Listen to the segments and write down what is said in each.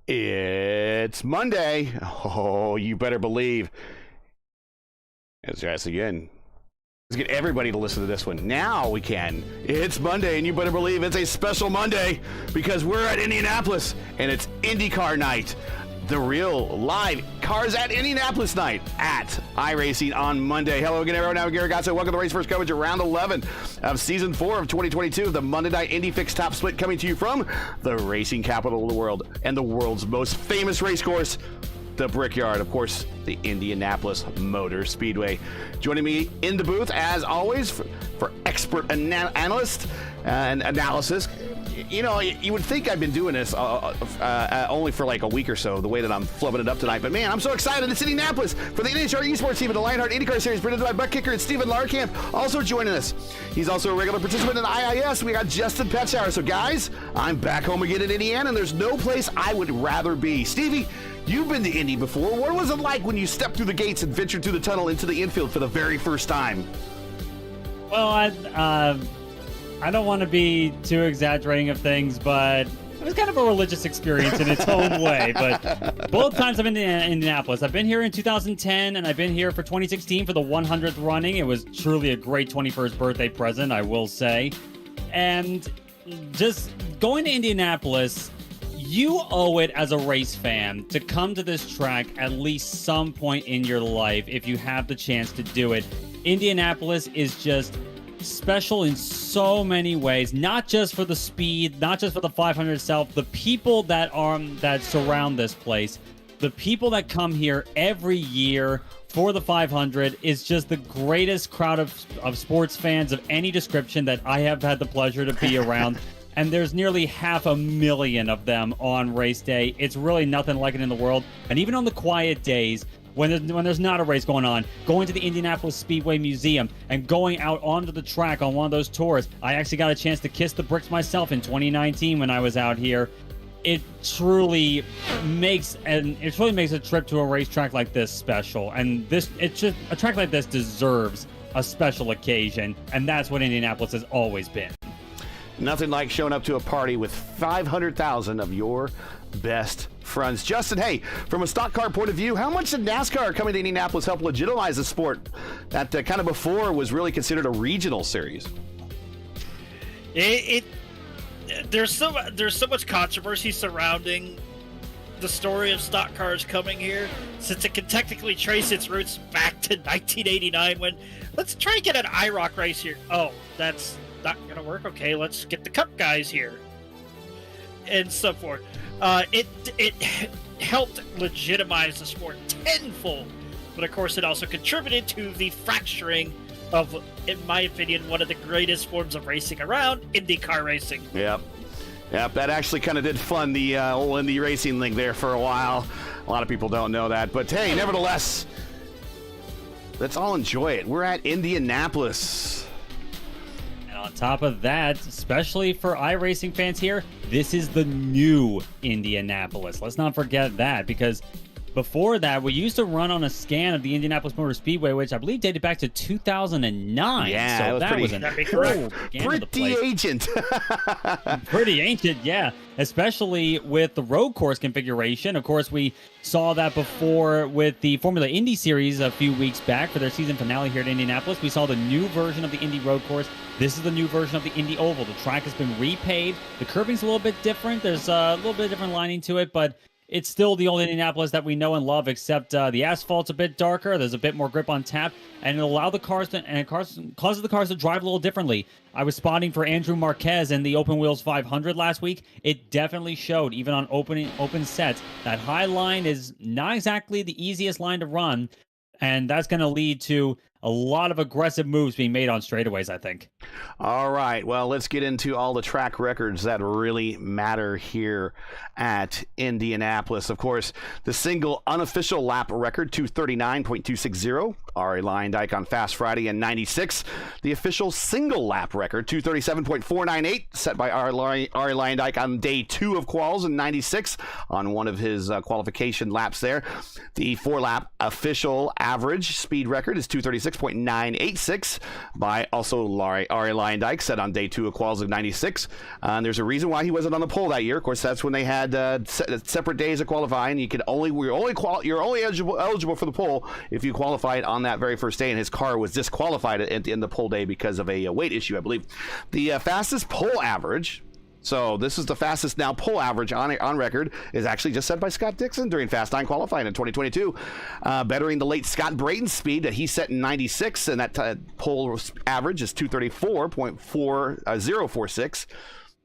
It's Monday. Oh, you better believe. Yes, again. Let's get everybody to listen to this one. Now we can. It's Monday, and you better believe it's a special Monday because we're at Indianapolis, and it's IndyCar night. The real live Cars at Indianapolis night at iRacing on Monday. Hello again, everyone. I'm Gary Gatso. Welcome to Race First coverage of round 11 of Season 4 of 2022 of the Monday Night Indy Fix Top Split, coming to you from the racing capital of the world and the world's most famous race course, the Brickyard, of course, the Indianapolis Motor Speedway. Joining me in the booth, as always, for expert analyst and analysis, You know, you would think I've been doing this only for like a week or so, the way that I'm flubbing it up tonight. But man, I'm so excited. It's Indianapolis for the NHR Esports team of the Lionheart IndyCar Series, presented by Butt Kicker and Steven Larkamp, also joining us. He's also a regular participant in IIS. We got Justin Petschauer. So guys, I'm back home again in Indiana, and there's no place I would rather be. Stevie, you've been to Indy before. What was it like when you stepped through the gates and ventured through the tunnel into the infield for the very first time? Well, I don't want to be too exaggerating of things, but it was kind of a religious experience in its own way. But both times I've been in Indianapolis. I've been here in 2010, and I've been here for 2016 for the 100th running. It was truly a great 21st birthday present, I will say. And just going to Indianapolis, you owe it as a race fan to come to this track at least some point in your life if you have the chance to do it. Indianapolis is just special in so many ways, not just for the speed, not just for the 500 itself, the people that surround this place, the people that come here every year for the 500 is just the greatest crowd of sports fans of any description that I have had the pleasure to be around. And there's nearly 500,000 of them on race day. It's really nothing like it in the world. And even on the quiet days, when there's not a race going on, going to the Indianapolis Speedway Museum and going out onto the track on one of those tours. I actually got a chance to kiss the bricks myself in 2019 when I was out here. It truly makes a trip to a racetrack like this special. And a track like this deserves a special occasion, and that's what Indianapolis has always been. Nothing like showing up to a party with 500,000 of your best friends. Justin, hey, from a stock car point of view, how much did NASCAR coming to Indianapolis help legitimize a sport that kind of before was really considered a regional series? There's so much controversy surrounding the story of stock cars coming here, since it can technically trace its roots back to 1989 when let's try and get an IROC race here. Oh, that's not gonna work. Okay, let's get the Cup guys here and so forth. It helped legitimize the sport tenfold, but of course it also contributed to the fracturing of, in my opinion, one of the greatest forms of racing around, IndyCar racing. Yep, that actually kind of did fund the old Indy racing league there for a while. A lot of people don't know that, but hey, nevertheless, let's all enjoy it. We're at Indianapolis. On top of that, especially for iRacing fans here, this is the new Indianapolis. Let's not forget that, because before that, we used to run on a scan of the Indianapolis Motor Speedway, which I believe dated back to 2009. Yeah, so that was an old pretty ancient. Pretty ancient, yeah. Especially with the road course configuration. Of course, we saw that before with the Formula Indy Series a few weeks back for their season finale here at Indianapolis. We saw the new version of the Indy road course. This is the new version of the Indy Oval. The track has been repaved. The curbing's a little bit different. There's a little bit different lining to it, but it's still the old Indianapolis that we know and love, except the asphalt's a bit darker. There's a bit more grip on tap, and it'll allow the cars to, and it causes the cars to drive a little differently. I was spotting for Andrew Marquez in the Open Wheels 500 last week. It definitely showed, even on open sets, that high line is not exactly the easiest line to run, and that's going to lead to a lot of aggressive moves being made on straightaways, I think. All right, well, let's get into all the track records that really matter here at Indianapolis. Of course, the single unofficial lap record, 239.260, Ari Leyendijk on Fast Friday in 96. The official single lap record, 237.498, set by Ari Leyendijk on day 2 of quals in 96 on one of his qualification laps there. The 4-lap official average speed record is 236.986 by also Ari Leyendijk, set on day 2 of quals of 96. And there's a reason why he wasn't on the pole that year. Of course, that's when they had separate days of qualifying. You're only eligible for the pole if you qualified on that very first day, and his car was disqualified in the pole day because of a weight issue, I believe. The fastest pole average, so this is the fastest now pole average on record, is actually just set by Scott Dixon during Fast 9 qualifying in 2022, bettering the late Scott Brayton's speed that he set in 96, and that pole average is 234.4046.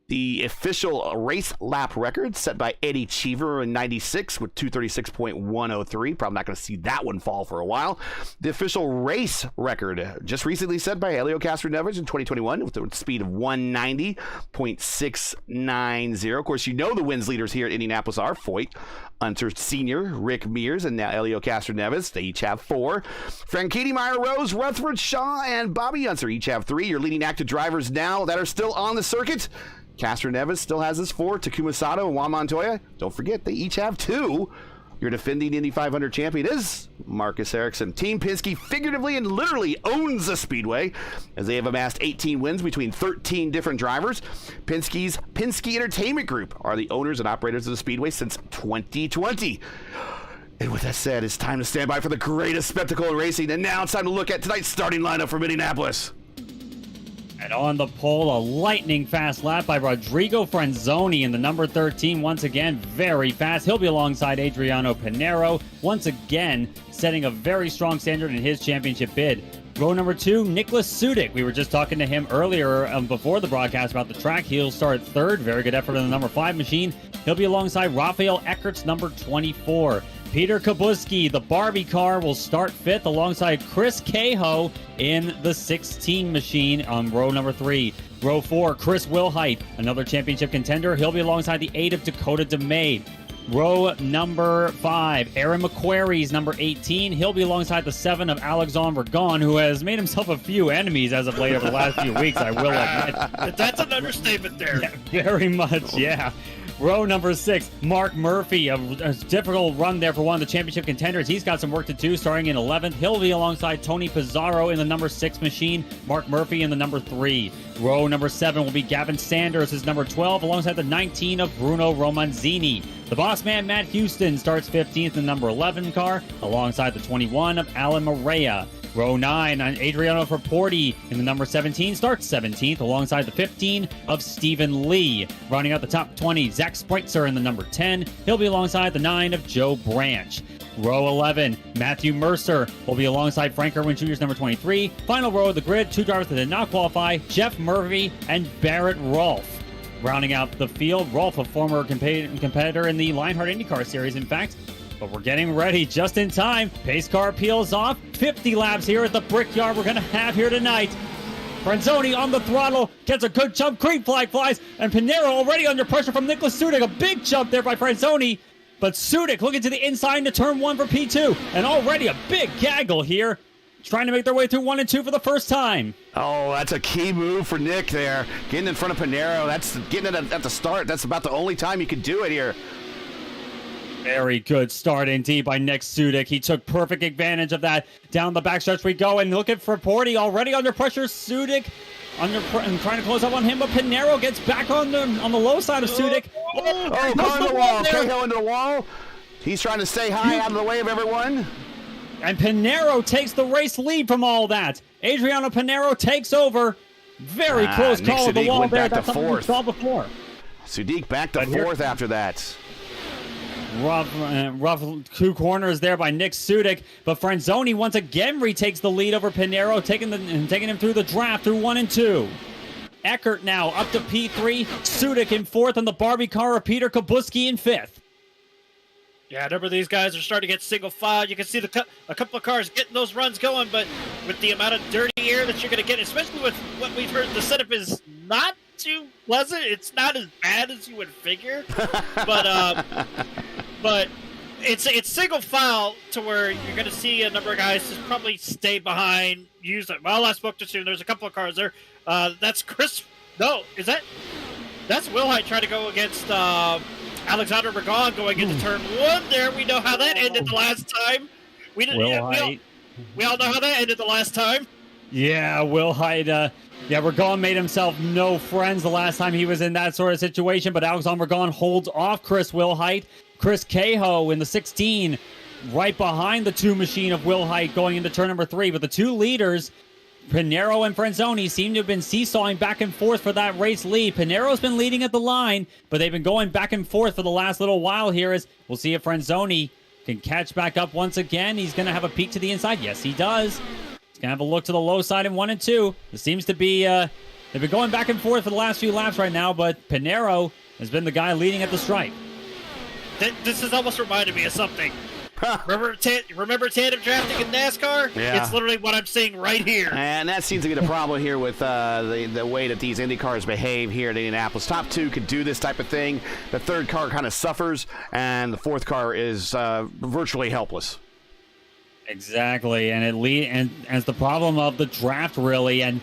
The official race lap record set by Eddie Cheever in 96 with 236.103. Probably not going to see that one fall for a while. The official race record just recently set by Helio Castroneves in 2021 with a speed of 190.690. Of course, you know the wins leaders here at Indianapolis are Foyt, Unser Sr., Rick Mears, and now Helio Castroneves. They each have 4. Franchitti, Meyer, Rose, Rutherford, Shaw, and Bobby Unser each have 3. Your leading active drivers now that are still on the circuit. Castroneves still has his 4. Takuma Sato and Juan Montoya, don't forget, they each have 2. Your defending Indy 500 champion is Marcus Ericsson. Team Penske figuratively and literally owns the Speedway as they have amassed 18 wins between 13 different drivers. Penske's Penske Entertainment Group are the owners and operators of the Speedway since 2020. And with that said, it's time to stand by for the greatest spectacle in racing. And now it's time to look at tonight's starting lineup from Indianapolis. And on the pole, a lightning fast lap by Rodrigo Franzoni in the number 13. Once again, very fast. He'll be alongside Adriano Pinero. Once again, setting a very strong standard in his championship bid. Row number 2, Nicholas Sudik. We were just talking to him earlier before the broadcast about the track. He'll start 3rd. Very good effort in the number 5 machine. He'll be alongside Rafael Eckert's number 24. Peter Kubuski, the Barbie car, will start 5th alongside Chris Cahill in the 16 machine on row number 3. Row 4, Chris Wilhite, another championship contender. He'll be alongside the 8 of Dakota DeMade. Row number 5, Aaron McQuarrie's number 18. He'll be alongside the 7 of Alexandre Gon, who has made himself a few enemies as of late over the last few weeks, I will admit. That's an understatement there. Yeah, very much, yeah. Row number 6, Mark Murphy. A difficult run there for one of the championship contenders. He's got some work to do starting in 11th. He'll be alongside Tony Pizarro in the number 6 machine. Mark Murphy in the number 3. Row number 7 will be Gavin Sanders, his number 12, alongside the 19 of Bruno Romanzini. The boss man, Matt Houston, starts 15th in the number 11 car, alongside the 21 of Alan Morea. Row 9 on Adriano Fraporti in the number 17 starts 17th alongside the 15 of Stephen Lee. Rounding out the top 20, Zach Spreitzer in the number 10. He'll be alongside the 9 of Joe Branch. Row 11, Matthew Mercer will be alongside Frank Irwin Jr.'s number 23. Final row of the grid, 2 drivers that did not qualify, Jeff Murphy and Barrett Rolfe. Rounding out the field, Rolfe, a former competitor in the Lionheart IndyCar Series, in fact. But we're getting ready just in time. Pace car peels off. 50 laps here at the Brickyard we're going to have here tonight. Franzoni on the throttle, gets a good jump, green flag flies, and Pinero already under pressure from Nicholas Sudik. A big jump there by Franzoni, but Sudik looking to the inside into turn 1 for P2, and already a big gaggle here, trying to make their way through 1 and 2 for the first time. Oh, that's a key move for Nick there. Getting in front of Pinero, that's getting it at the start. That's about the only time you could do it here. Very good start indeed by Nick Sudik. He took perfect advantage of that. Down the backstretch we go, and look at Fraporti already under pressure. Sudik and trying to close up on him, but Pinero gets back on the low side of Sudik. Oh, on the wall. Cahill into the wall. He's trying to stay high out of the way of everyone. And Pinero takes the race lead from all that. Adriano Pinero takes over. Very close call of the wall there. That's something we saw before. Sudik back to 4th after that. Rough 2 corners there by Nick Sudik, but Franzoni once again retakes the lead over Pinero, taking him through the draft through 1 and 2. Eckert now up to P3, Sudik in 4th, and the Barbie car of Peter Kubuski in 5th. Yeah, a number of these guys are starting to get single file. You can see a couple of cars getting those runs going, but with the amount of dirty air that you're going to get, especially with what we've heard, the setup is not too pleasant. It's not as bad as you would figure, but it's single file to where you're going to see a number of guys just probably stay behind. Use it. Well, I spoke to two. There's a couple of cars there. That's Chris. No, that's Wilhite trying to go against Alexander Ragon going into turn 1 there. We know how that ended the last time. We all know how that ended the last time. Yeah, Wilhite. Ragon made himself no friends the last time he was in that sort of situation, but Alexander Ragon holds off Chris Wilhite. Chris Cahill in the 16, right behind the 2 machine of Wilhite going into turn number 3. But the 2 leaders, Pinero and Franzoni, seem to have been seesawing back and forth for that race lead. Pinero's been leading at the line, but they've been going back and forth for the last little while here. As we'll see if Franzoni can catch back up once again. He's going to have a peek to the inside. Yes, he does. He's going to have a look to the low side in 1 and 2. This seems to be They've been going back and forth for the last few laps right now, but Pinero has been the guy leading at the stripe. This has almost reminded me of something. Remember tandem drafting in NASCAR? Yeah. It's literally what I'm seeing right here. And that seems to be the problem here with the way that these Indy cars behave here at Indianapolis. Top two could do this type of thing. The third car kind of suffers, and the fourth car is virtually helpless. Exactly, and it's the problem of the draft, really. And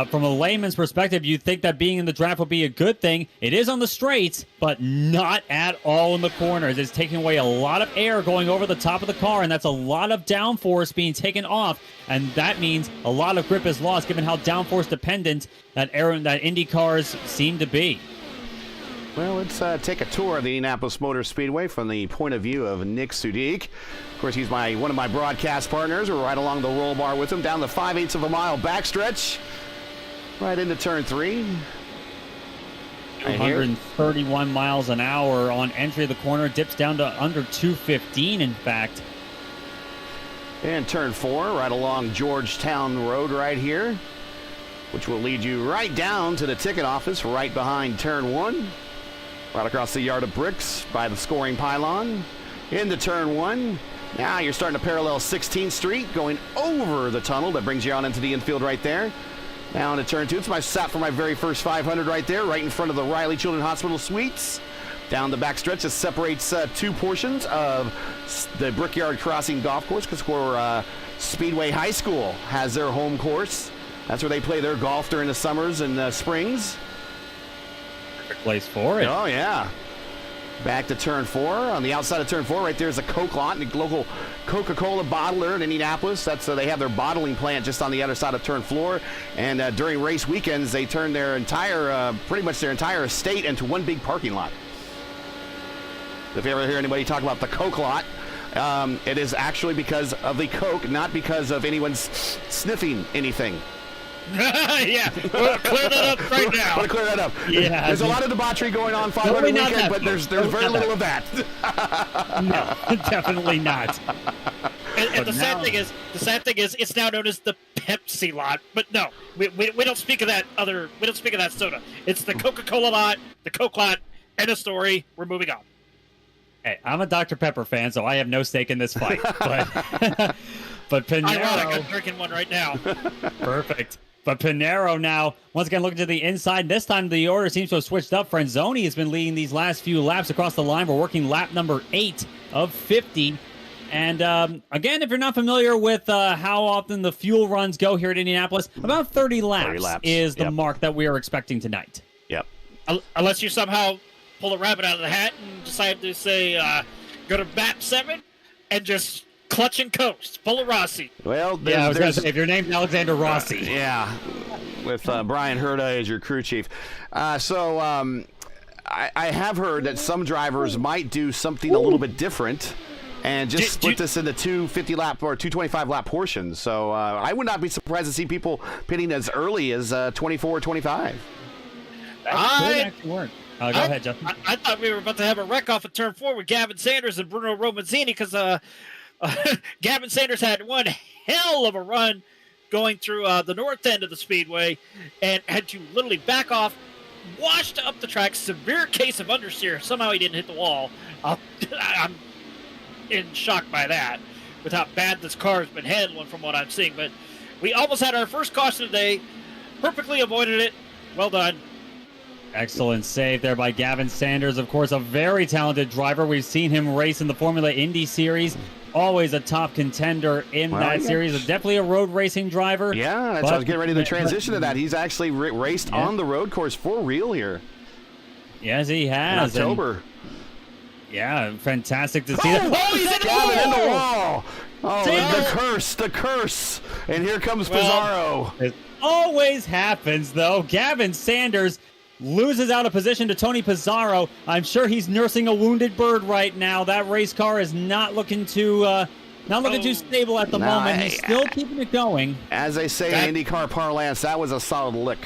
from a layman's perspective, you'd think that being in the draft would be a good thing. It is on the straights, but not at all in the corners. It's taking away a lot of air going over the top of the car, and that's a lot of downforce being taken off, and that means a lot of grip is lost, given how downforce dependent that Indy cars seem to be. Well, let's take a tour of the Indianapolis Motor Speedway from the point of view of Nick Sudik. Of course, he's one of my broadcast partners. We're right along the roll bar with him down the 5/8 of a mile backstretch. Right into turn 3. 131 miles an hour on entry of the corner. Dips down to under 215, in fact. And turn 4, right along Georgetown Road right here, which will lead you right down to the ticket office right behind turn 1. Right across the yard of bricks by the scoring pylon. Into turn 1. Now you're starting to parallel 16th Street, going over the tunnel that brings you on into the infield right there. Now into turn 2. It's my sat for my very first 500 right there, right in front of the Riley Children's Hospital Suites. Down the backstretch that separates two portions of the Brickyard Crossing Golf Course, because where Speedway High School has their home course. That's where they play their golf during the summers and springs. Perfect place for it. Oh, yeah. Back to turn 4. On the outside of turn 4, right there is a Coke lot, the local Coca-Cola bottler in Indianapolis. That's they have their bottling plant just on the other side of turn 4. And during race weekends, they turn their pretty much their entire estate into one big parking lot. If you ever hear anybody talk about the Coke lot, it is actually because of the Coke, not because of anyone sniffing anything. Yeah, we'll clear that up right now. Want to clear that up. Yeah, there's a lot of debauchery going on 500 weekend, but there's very little of that. No, definitely not. And the sad thing is, it's now known as the Pepsi lot. But no, we don't speak of that we don't speak of that soda. It's the Coca-Cola lot, the Coke lot, end of story. We're moving on. Hey, I'm a Dr. Pepper fan, so I have no stake in this fight. But Pinero, I'm drinking one right now. Perfect. But Pinero now, once again, looking to the inside. This time the order seems to have switched up. Franzoni has been leading these last few laps across the line. We're working lap number 8 of 50. And again, if you're not familiar with how often the fuel runs go here at Indianapolis, about 30 laps is the mark that we are expecting tonight. Yep. Unless you somehow pull a rabbit out of the hat and decide to say, go to map 7 and just clutch and coast. Pull a Rossi. Well, I was going to say, if your name's Alexander Rossi. Yeah, with Brian Herda as your crew chief. I have heard that some drivers might do something a little bit different and just split this into two 50-lap or 225-lap portions. So I would not be surprised to see people pitting as early as 24 or 25. That could actually work. Go ahead, Justin. I thought we were about to have a wreck off of turn 4 with Gavin Sanders and Bruno Romanzini because Gavin Sanders had one hell of a run going through the north end of the speedway and had to literally back off, washed up the track, severe case of understeer. Somehow he didn't hit the wall. I'm in shock by that with how bad this car has been handling from what I'm seeing. But we almost had our first caution today, perfectly avoided it. Well done. Excellent save there by Gavin Sanders. Of course, a very talented driver. We've seen him race in the Formula Indy Series. Always a top contender in that series. Definitely a road racing driver. Yeah, that's I was getting ready to transition to that. He's actually raced on the road course for real here. Yes, he has. In October. Fantastic to see that. Oh, he's in the wall. Oh, the curse. And here comes Pizarro. It always happens, though. Gavin Sanders loses out of position to Tony Pizarro. I'm sure he's nursing a wounded bird right now. That race car is not looking too stable at the moment. He's still keeping it going. As they say in IndyCar parlance, that was a solid lick.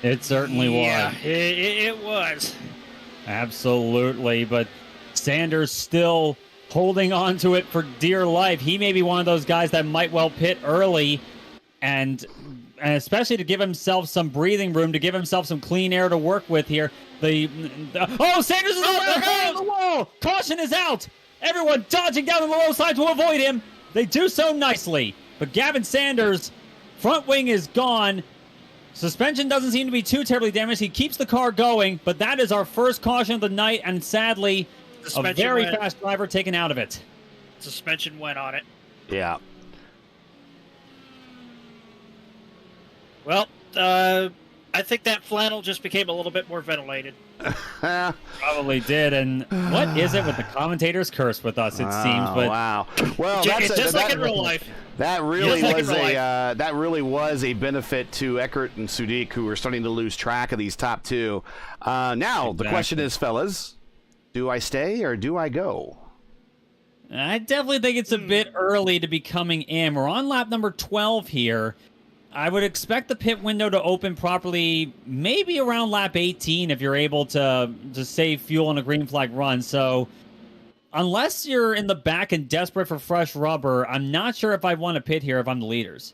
It certainly was. Yeah, it was. Absolutely, but Sanders still holding on to it for dear life. He may be one of those guys that might well pit early and especially to give himself some breathing room, to give himself some clean air to work with here. Sanders is on the wall. Caution is out. Everyone dodging down on the low side to avoid him. They do so nicely. But Gavin Sanders, front wing is gone. Suspension doesn't seem to be too terribly damaged. He keeps the car going, but that is our first caution of the night, and sadly, a very fast driver taken out of it. Suspension went on it. Yeah. Well, I think that flannel just became a little bit more ventilated. Probably did. And what is it with the commentators curse with us? It seems. But wow. Well, just like in real life. That really was a benefit to Eckert and Sudik, who were starting to lose track of these top two. Now the question is, fellas, do I stay or do I go? I definitely think it's a bit early to be coming in. We're on lap number 12 here. I would expect the pit window to open properly maybe around lap 18 if you're able to save fuel on a green flag run. So unless you're in the back and desperate for fresh rubber, I'm not sure if I want to pit here if I'm the leaders.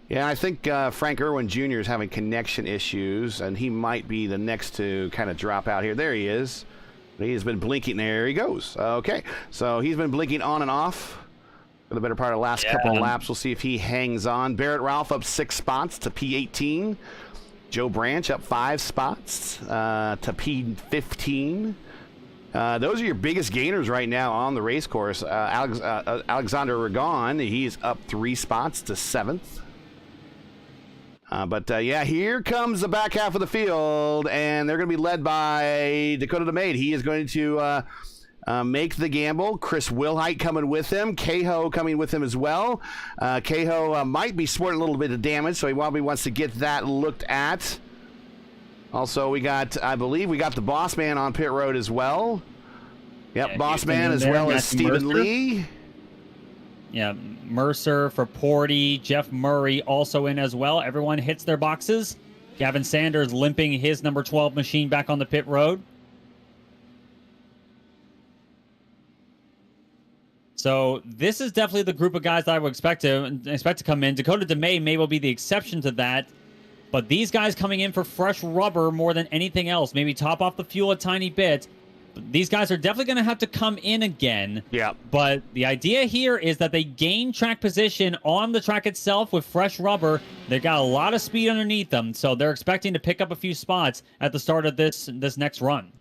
Yeah, I think Frank Irwin Jr. is having connection issues, and he might be the next to kind of drop out here. There he is. He's been blinking. There he goes. Okay, so he's been blinking on and off for the better part of the last couple of laps. We'll see if he hangs on. Barrett Ralph up 6 spots to P18. Joe Branch up 5 spots to P15. Those are your biggest gainers right now on the race course. Alexander Ragon, he's up 3 spots to 7th. Yeah, here comes the back half of the field, and they're going to be led by Dakota DeMaid. He is going to make the gamble. Chris Wilhite coming with him. Cahoe coming with him as well. Cahoe might be sporting a little bit of damage, so he probably wants to get that looked at. Also, I believe we got the Boss Man on pit road as well. Yep, yeah, Boss Man as well as Stephen Lee. Yeah, Mercer for Porty. Jeff Murray also in as well. Everyone hits their boxes. Gavin Sanders limping his number 12 machine back on the pit road. So this is definitely the group of guys that I would expect to come in. Dakota DeMay may well be the exception to that. But these guys coming in for fresh rubber more than anything else. Maybe top off the fuel a tiny bit. These guys are definitely going to have to come in again. Yeah. But the idea here is that they gain track position on the track itself with fresh rubber. They've got a lot of speed underneath them, so they're expecting to pick up a few spots at the start of this next run.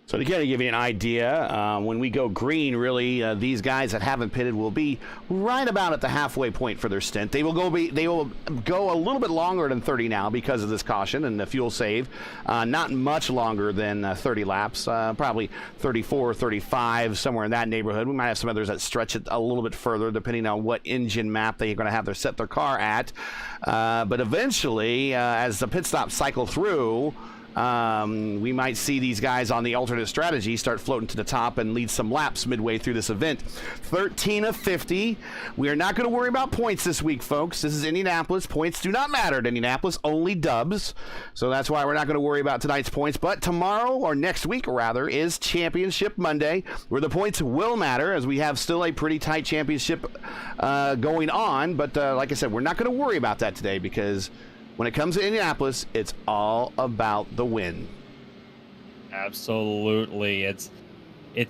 So to kind of give you an idea, when we go green, really, these guys that haven't pitted will be right about at the halfway point for their stint. They will go a little bit longer than 30 now because of this caution and the fuel save. Not much longer than 30 laps, probably 34, 35, somewhere in that neighborhood. We might have some others that stretch it a little bit further, depending on what engine map they're going to have set their car at. But eventually, as the pit stops cycle through, we might see these guys on the alternate strategy start floating to the top and lead some laps midway through this event. 13 of 50. We are not going to worry about points this week, folks. This is Indianapolis. Points do not matter at Indianapolis, only dubs. So that's why we're not going to worry about tonight's points. But tomorrow, or next week rather, is Championship Monday, where the points will matter, as we have still a pretty tight championship going on. But like I said, we're not going to worry about that today, because when it comes to Indianapolis, it's all about the win. Absolutely. It's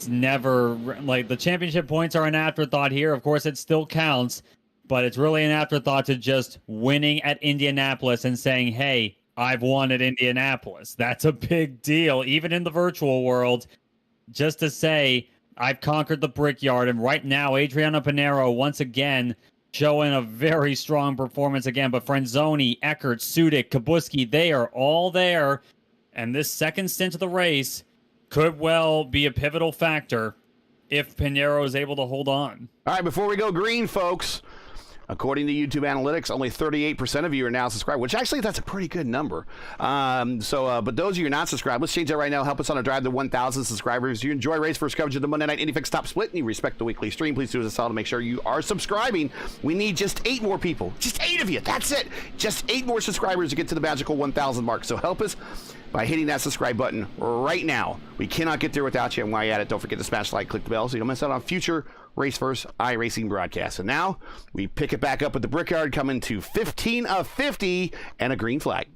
never like the championship points are an afterthought here. Of course, it still counts, but it's really an afterthought to just winning at Indianapolis and saying, hey, I've won at Indianapolis. That's a big deal, even in the virtual world, just to say I've conquered the Brickyard. And right now, Adriano Pinero, once again, showing a very strong performance again. But Franzoni, Eckert, Sudik, Kabuski, they are all there. And this second stint of the race could well be a pivotal factor if Pinero is able to hold on. All right, before we go green, folks, according to YouTube Analytics, only 38% of you are now subscribed, which actually that's a pretty good number. But those of you who are not subscribed, let's change that right now. Help us on a drive to 1,000 subscribers. If you enjoy race first coverage of the Monday Night IndyFix Top Split and you respect the weekly stream, please do us a solid to make sure you are subscribing. We need just 8 more people. Just 8 of you. That's it. Just 8 more subscribers to get to the magical 1,000 mark. So help us by hitting that subscribe button right now. We cannot get there without you. And while you're at it, don't forget to smash like, click the bell so you don't miss out on future Race First iRacing broadcast. And now we pick it back up with the Brickyard coming to 15 of 50 and a green flag.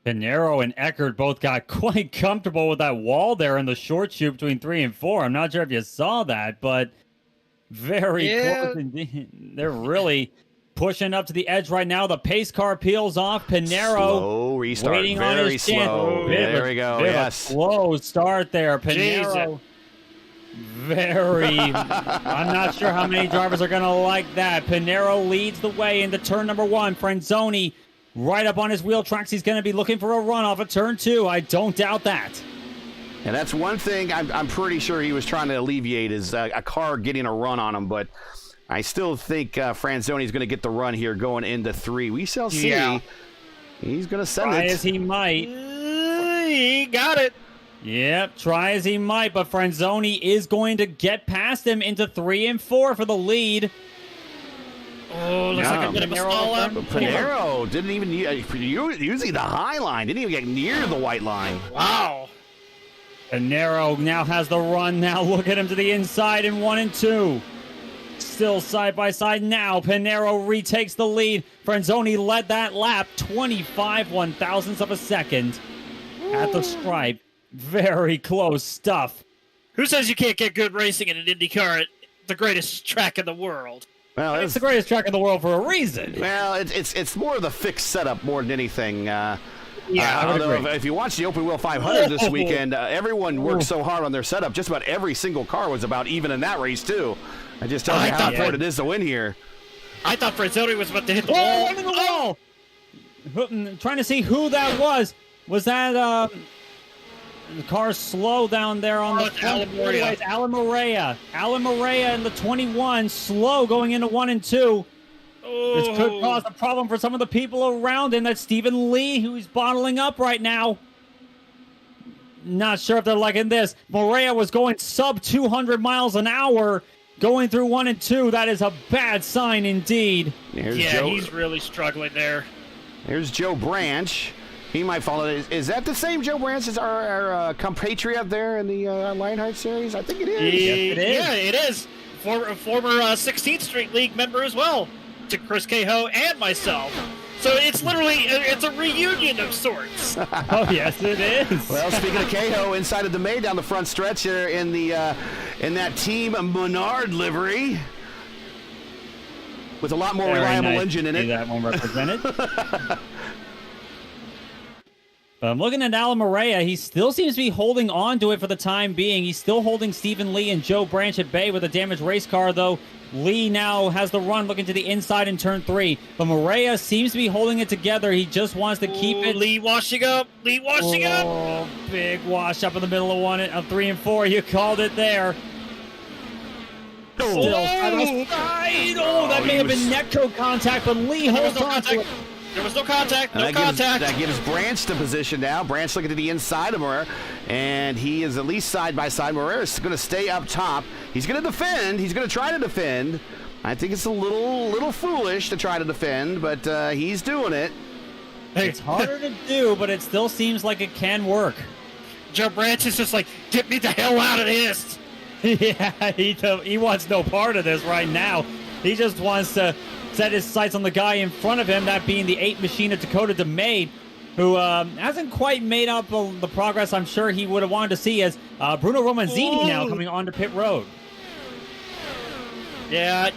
Pinero and Eckert both got quite comfortable with that wall there in the short chute between 3 and 4. I'm not sure if you saw that, but very close indeed. They're really pushing up to the edge right now. The pace car peels off. Pinero slow restart. waiting Very on his slow. chance. There we go. Yes. Slow start there. Pinero. I'm not sure how many drivers are going to like that. Pinero leads the way into turn number 1. Franzoni right up on his wheel tracks. He's going to be looking for a run off of turn 2. I don't doubt that. And that's one thing I'm pretty sure he was trying to alleviate is a car getting a run on him. But I still think Franzoni is going to get the run here going into 3. We shall see. Yeah. He's going to send Try it. as he might. He got it. Yep, try as he might, but Franzoni is going to get past him into 3 and 4 for the lead. Oh, looks like a bit of a stall out. Pinero didn't even using the high line. Didn't even get near the white line. Wow. Pinero now has the run. Now look at him to the inside in 1 and 2. Still side by side now. Pinero retakes the lead. Franzoni led that lap 25 1/1000ths of a second at the stripe. Very close stuff. Who says you can't get good racing in an IndyCar at the greatest track in the world? Well, It's the greatest track in the world for a reason. Well, it's more of the fixed setup more than anything. I would although agree. if you watch the Open Wheel 500 this weekend, everyone worked so hard on their setup. Just about every single car was about even in that race too. I just tell you how important it is to win here. I thought Franzoni was about to hit the Oh, wall. into the wall! Trying to see who that was. Was that the car slow down there on the it's front? Alan Morea. It's Alan Morea. Alan Morea in the 21, slow going into 1 and 2. This could cause a problem for some of the people around him. That's Stephen Lee, who's bottling up right now. Not sure if they're liking this. Morea was going sub 200 miles an hour going through 1 and 2. That is a bad sign indeed. Here's Yeah, Joe. he's really struggling there. Here's Joe Branch. He might follow it. Is that the same Joe Branch as our compatriot there in the Lionheart Series? I think it is. it is. Yeah, it is. Former 16th Street League member as well, to Chris Cahoe and myself. So it's literally it's a reunion of sorts. Oh, yes, it is. Well, speaking of Cahoe, inside of the May down the front stretch here in the in that Team Menard livery with a lot more Very reliable nice engine in to see it. that one represented. But I'm looking at Alan Morea. He still seems to be holding on to it for the time being. He's still holding Stephen Lee and Joe Branch at bay with a damaged race car, though. Lee now has the run looking to the inside in turn 3. But Morea seems to be holding it together. He just wants to keep it. Lee washing up. Lee washing up. Oh, big wash up in the middle of 3 and 4. You called it there. Still side by side. Oh, that may have been netco contact, but Lee holds on to it. There was no contact. No And contact. that gives Branch the position now. Branch looking to the inside of Morea, and he is at least side by side. Morea is going to stay up top. He's going to defend. He's going to try to defend. I think it's a little foolish to try to defend, but he's doing it. It's harder to do, but it still seems like it can work. Joe Branch is just like, get me the hell out of this. Yeah, he wants no part of this right now. He just wants to set his sights on the guy in front of him, that being the 8 machine of Dakota DeMay, who hasn't quite made up the progress I'm sure he would have wanted to see as Bruno Romanzini now coming onto pit road. Yeah,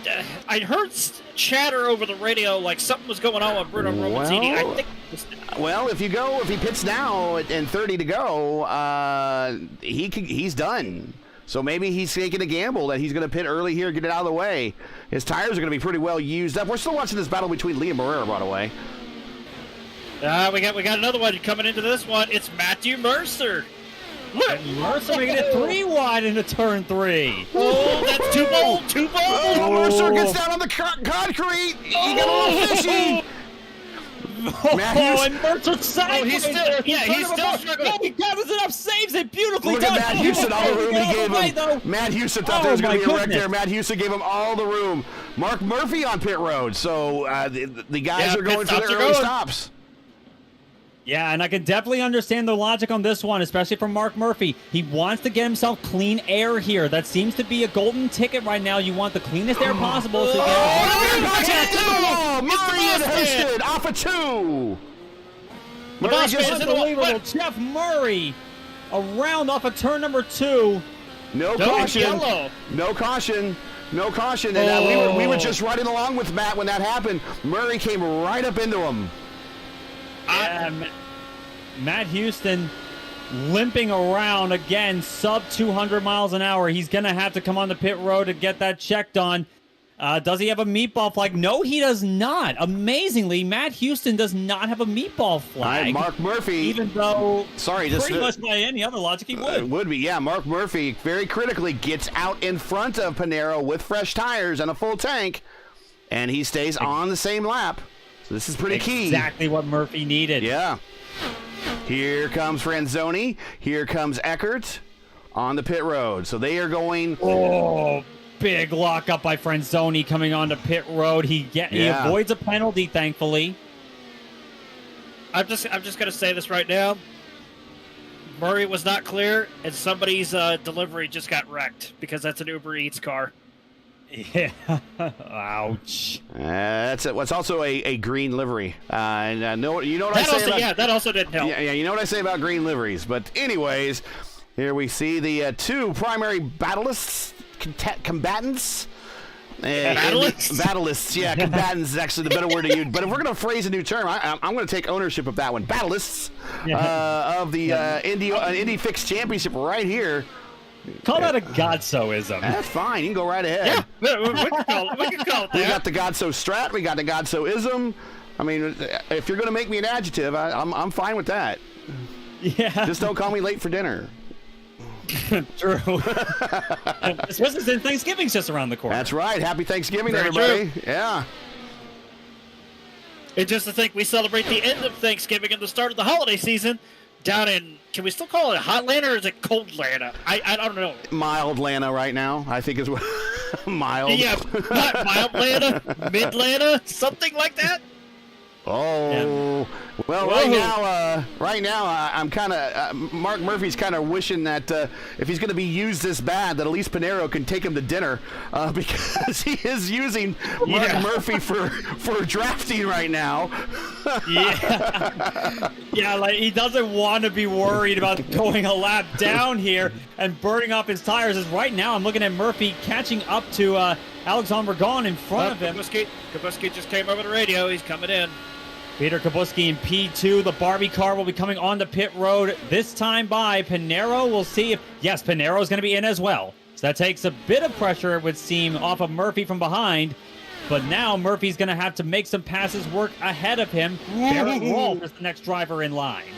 I heard chatter over the radio like something was going on with Bruno Romanzini. I think. Well, if he pits now and 30 to go, he's done. So maybe he's taking a gamble that he's going to pit early here, get it out of the way. His tires are going to be pretty well used up. We're still watching this battle between Lee and Morea, by the way. We got another one coming into this one. It's Matthew Mercer. Look, Mercer making it 3 wide into turn 3. Oh, that's too bold. Too bold. Oh, Mercer gets down on the concrete. He got a little fishy. Oh, and Mercer sideways. He's still struggling. Oh, he gathers enough saves it. Beautifully Look done. at Matt Houston, all the room he gave him. Matt Houston thought there was going to be a wreck there. Matt Houston gave him all the room. Mark Murphy on pit road. So the guys are going for their early stops. Yeah, and I can definitely understand the logic on this one, especially from Mark Murphy. He wants to get himself clean air here. That seems to be a golden ticket right now. You want the cleanest air possible. So Murray hosted off of 2. Murray just unbelievable. Jeff Murray around off of turn number 2. No caution. Yellow. No caution. No caution. And we were just riding along with Matt when that happened. Murray came right up into him. Matt Houston limping around again, sub 200 miles an hour. He's going to have to come on the pit road to get that checked on. Does he have a meatball flag? No, he does not. Amazingly, Matt Houston does not have a meatball flag. Mark Murphy. Even though, pretty much by any other logic, he would. Would be, yeah. Mark Murphy very critically gets out in front of Pinero with fresh tires and a full tank, and he stays on the same lap. So this is pretty key. Exactly what Murphy needed. Yeah. Here comes Franzoni. Here comes Eckert on the pit road. So they are going. Oh, big lockup by Franzoni coming onto pit road. He avoids a penalty, thankfully. I'm just gonna say this right now. Murray was not clear, and somebody's delivery just got wrecked because that's an Uber Eats car. Yeah. Ouch. That's it. It's also a green livery. You know what I say about, that also didn't help. Yeah, you know what I say about green liveries. But anyways, here we see the 2 primary combatants. Battleists, yeah, combatants is actually the better word to use. But if we're going to phrase a new term, I'm going to take ownership of that one. Battleists of the Indy Fixed Championship right here. Call that a Godso-ism. That's fine. You can go right ahead. Yeah, we can call it that. We got the Godso strat. We got the Godso-ism. I mean, if you're going to make me an adjective, I'm fine with that. Yeah. Just don't call me late for dinner. True. Especially since Thanksgiving's just around the corner. That's right. Happy Thanksgiving, Very everybody. true. Yeah. And just to think we celebrate the end of Thanksgiving and the start of the holiday season down in, can we still call it Hotlanta or is it Coldlanta? I don't know. Mild Lana right now, I think is what. Mild. Yeah, not Mild Lana, Midlanta, something like that. Oh, well, right now, I'm kind of Mark Murphy's kind of wishing that if he's going to be used this bad, that at least Pinero can take him to dinner because he is using Mark Murphy for drafting right now. Yeah, like he doesn't want to be worried about going a lap down here and burning off his tires. As right now, I'm looking at Murphy catching up to Alexander Gon in front of him. Kubuski just came over the radio. He's coming in. Peter Kubuski in P2. The Barbie car will be coming on the pit road this time by Pinero. We'll see if, yes, Pinero is going to be in as well. So that takes a bit of pressure, it would seem, off of Murphy from behind. But now Murphy's going to have to make some passes work ahead of him. Barrett Wolf is the next driver in line.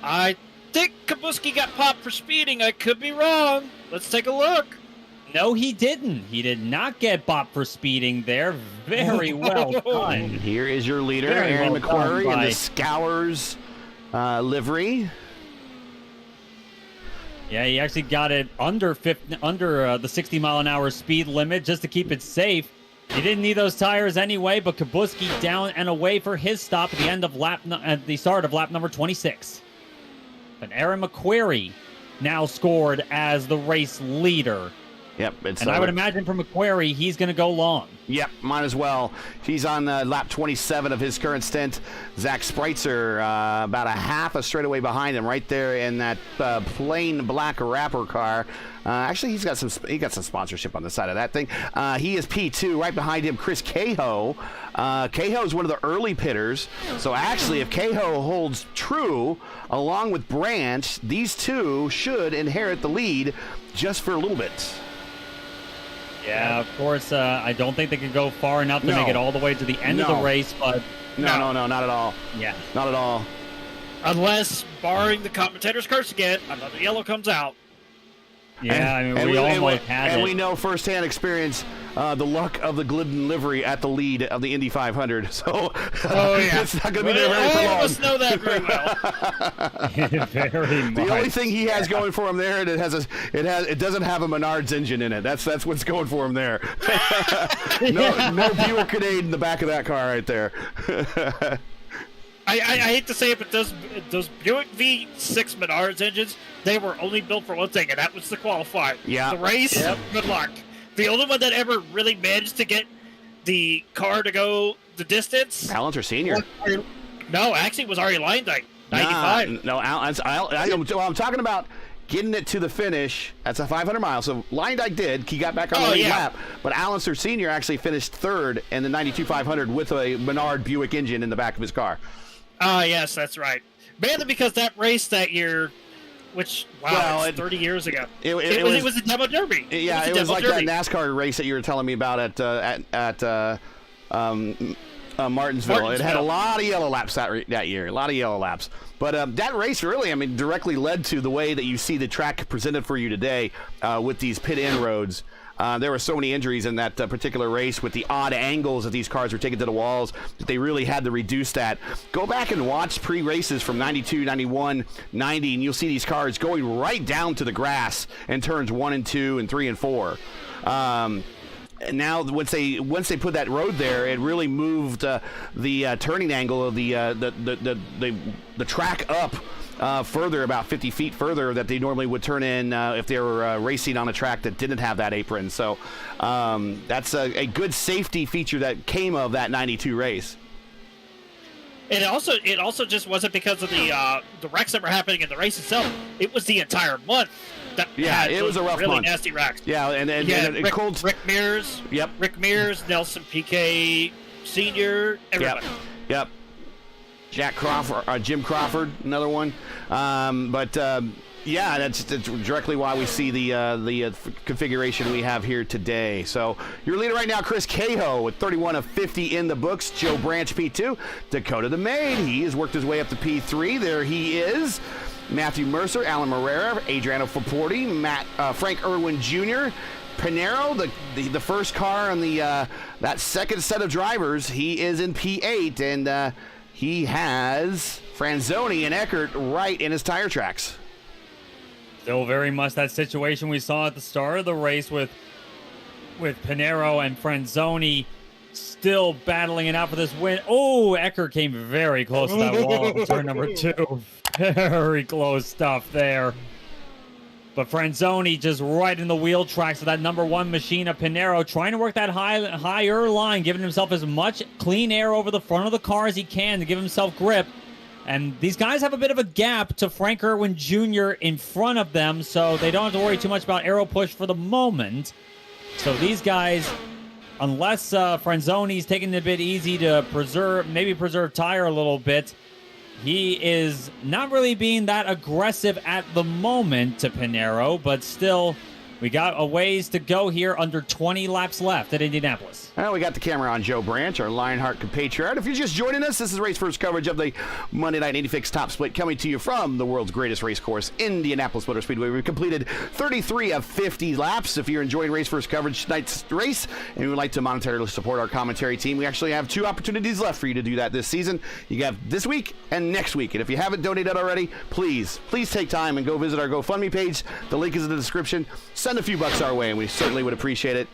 I think Kubuski got popped for speeding. I could be wrong. Let's take a look. No, he didn't. He did not get bopped for speeding there. Very well done. And here is your leader, Very Aaron well McQuarrie, done in the Scours livery. Yeah, he actually got it under the 60-mile-an-hour speed limit just to keep it safe. He didn't need those tires anyway, but Kubuski down and away for his stop at the end of at the start of lap number 26. But Aaron McQuarrie now scored as the race leader. Yep. And I would imagine for McQuarrie, he's going to go long. Yep, might as well. He's on lap 27 of his current stint. Zach Spreitzer about a half a straightaway behind him, right there in that plain black wrapper car. Actually, he got some sponsorship on the side of that thing. He is P2. Right behind him, Chris Cahoe. Cahoe is one of the early pitters. So actually, if Cahoe holds true, along with Branch, these two should inherit the lead just for a little bit. Yeah, of course, I don't think they could go far enough to make it all the way to the end of the race, but... No, not at all. Yeah. Not at all. Unless, barring the commentator's curse again, another yellow comes out. Yeah, we almost had it. And we know firsthand experience the luck of the Glidden livery at the lead of the Indy 500. So it's not going to be there very long. All of us know that very well. Very much. The only thing he has going for him there, it doesn't have a Menards engine in it. That's what's going for him there. No Buick Canade in the back of that car right there. I hate to say it, but those Buick V6 Menards engines, they were only built for one thing, and that was to qualify. Yeah. The race, good luck. The only one that ever really managed to get the car to go the distance. Allen's Senior. No, actually, it was Arie Luyendyk, 95. No, I'm talking about getting it to the finish. That's a 500 miles. So Luyendyk did. He got back on the lead lap. But Allenster Sr. actually finished third in the 92 500 with a Menard Buick engine in the back of his car. Yes, that's right. Mainly because that race that year, which, it's 30 years ago. It was a demo derby. Yeah, it was like derby. That NASCAR race that you were telling me about at Martinsville. It had a lot of yellow laps that year, a lot of yellow laps. But that race really, directly led to the way that you see the track presented for you today with these pit inroads. There were so many injuries in that particular race with the odd angles that these cars were taking to the walls that they really had to reduce that. Go back and watch pre-races from 92, 91, 90, and you'll see these cars going right down to the grass in turns 1 and 2 and 3 and 4. And now, once they put that road there, it really moved the turning angle of the track up further, about 50 feet further, that they normally would turn in if they were racing on a track that didn't have that apron. So that's a good safety feature that came of that 92 race. It also just wasn't because of the wrecks that were happening in the race itself. It was the entire month. It was a rough really month. Nasty wrecks. Yeah, and Rick Mears. Yep. Rick Mears, Nelson Piquet Sr. Everybody. Yep. Jack Crawford, Jim Crawford, another one. That's directly why we see the configuration we have here today. So your leader right now, Chris Cahill, with 31 of 50 in the books. Joe Branch, P2. Dakota DeMaid, he has worked his way up to P3. There he is. Matthew Mercer, Alan Morera, Adriano Faporti, Frank Irwin Jr., Pinero, the first car on that second set of drivers. He is in P8, and he has Franzoni and Eckert right in his tire tracks. Still very much that situation we saw at the start of the race with Pinero and Franzoni still battling it out for this win. Oh, Eckert came very close to that wall of turn number 2. Very close stuff there. But Franzoni just right in the wheel tracks of that number 1 machine of Pinero, trying to work that higher line, giving himself as much clean air over the front of the car as he can to give himself grip. And these guys have a bit of a gap to Frank Irwin Jr. in front of them, so they don't have to worry too much about aero push for the moment. So these guys, unless Franzoni's taking it a bit easy to preserve tire a little bit, he is not really being that aggressive at the moment to Pinero, but still, we got a ways to go here, under 20 laps left at Indianapolis. Well, we got the camera on Joe Branch, our Lionheart compatriot. If you're just joining us, this is Race First coverage of the Monday Night Indy Fix Top Split, coming to you from the world's greatest race course, Indianapolis Motor Speedway. We've completed 33 of 50 laps. If you're enjoying Race First coverage tonight's race and you would like to monetarily support our commentary team, we actually have 2 opportunities left for you to do that this season. You have this week and next week. And if you haven't donated already, please take time and go visit our GoFundMe page. The link is in the description. Send a few bucks our way, and we certainly would appreciate it.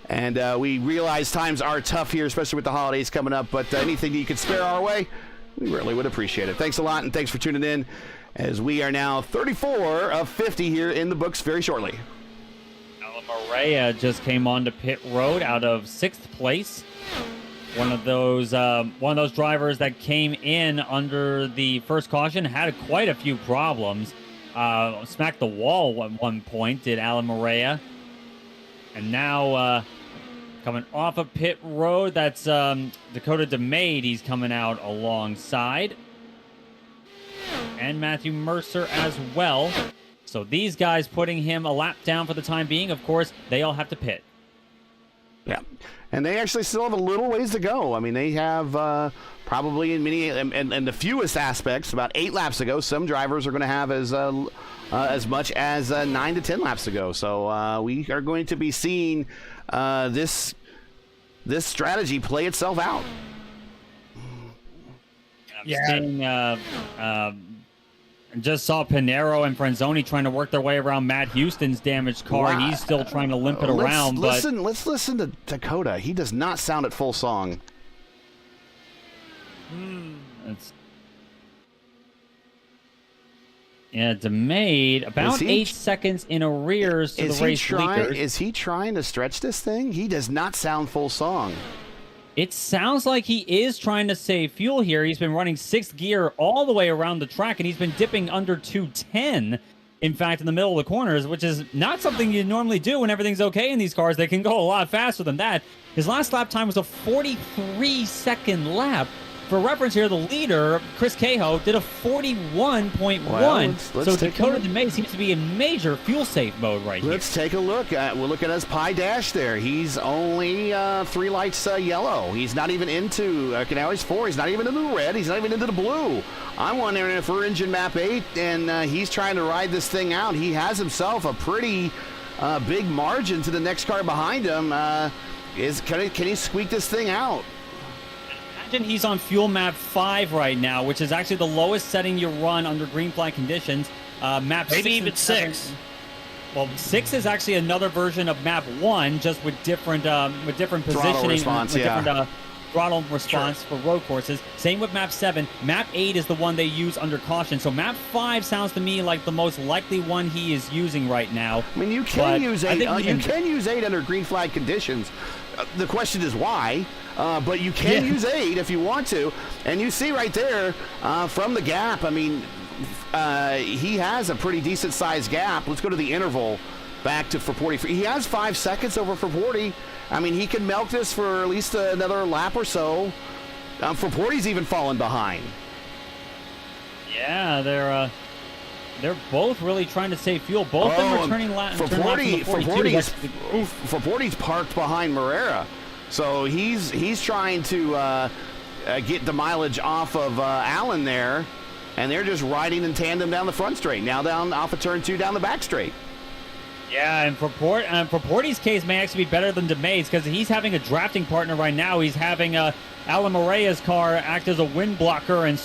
And we realize times are tough here, especially with the holidays coming up, but anything you could spare our way, we really would appreciate it. Thanks a lot, and thanks for tuning in, as we are now 34 of 50 here in the books very shortly. Alan Morera just came onto pit road out of 6th place. One of those drivers that came in under the first caution had quite a few problems. Smacked the wall at one point, did Alan Morera. And now coming off of pit road, that's Dakota DeMaid. He's coming out alongside. And Matthew Mercer as well. So these guys putting him a lap down for the time being. Of course, they all have to pit. Yeah, and they actually still have a little ways to go. I mean, they have probably in many and the fewest aspects, about 8 laps to go. Some drivers are going to have as much as 9 to 10 laps to go. So we are going to be seeing this strategy play itself out. Just saw Pinero and Franzoni trying to work their way around Matt Houston's damaged car. Wow. He's still trying to limp it around. Let's listen to Dakota. He does not sound at full song. Yeah, DeMade about 8 seconds in arrears to the race leaders. Is he trying to stretch this thing? He does not sound full song. It sounds like he is trying to save fuel here. He's been running 6th gear all the way around the track, and he's been dipping under 210, in fact, in the middle of the corners, which is not something you normally do when everything's okay in these cars. They can go a lot faster than that. His last lap time was a 43-second lap. For reference here, the leader, Chris Cahill, did a 41.1. Well, so Dakota DeMay seems to be in major fuel-safe mode right here. Let's take a look. We'll look at his Pi Dash there. He's only 3 lights yellow. He's not even into, now he's 4. He's not even into the red. He's not even into the blue. I'm wondering if we're engine map 8, and he's trying to ride this thing out. He has himself a pretty big margin to the next car behind him. Can he squeak this thing out? Imagine he's on fuel map 5 right now, which is actually the lowest setting you run under green flag conditions. Map maybe 6 even 6. Well, 6 is actually another version of map 1, just with different positioning, response, different throttle response for road courses. Same with map 7. Map 8 is the one they use under caution. So map 5 sounds to me like the most likely one he is using right now. I mean, you can use 8. You can use 8 under green flag conditions. The question is why, but you can use 8 if you want to. And you see right there from the gap, I mean, he has a pretty decent sized gap. Let's go to the interval back to Fraporti. He has 5 seconds over Fraporti. I mean, he can milk this for at least another lap or so. Fraporti's even fallen behind. Yeah, they're both really trying to save fuel. Both of them are turning laps. Fraporti's parked behind Morera, so he's trying to get the mileage off of Allen there, and they're just riding in tandem down the front straight. Now down off of turn 2 down the back straight. Yeah, and Fraporti's case may actually be better than DeMay's because he's having a drafting partner right now. He's having Alan Morea's car act as a wind blocker and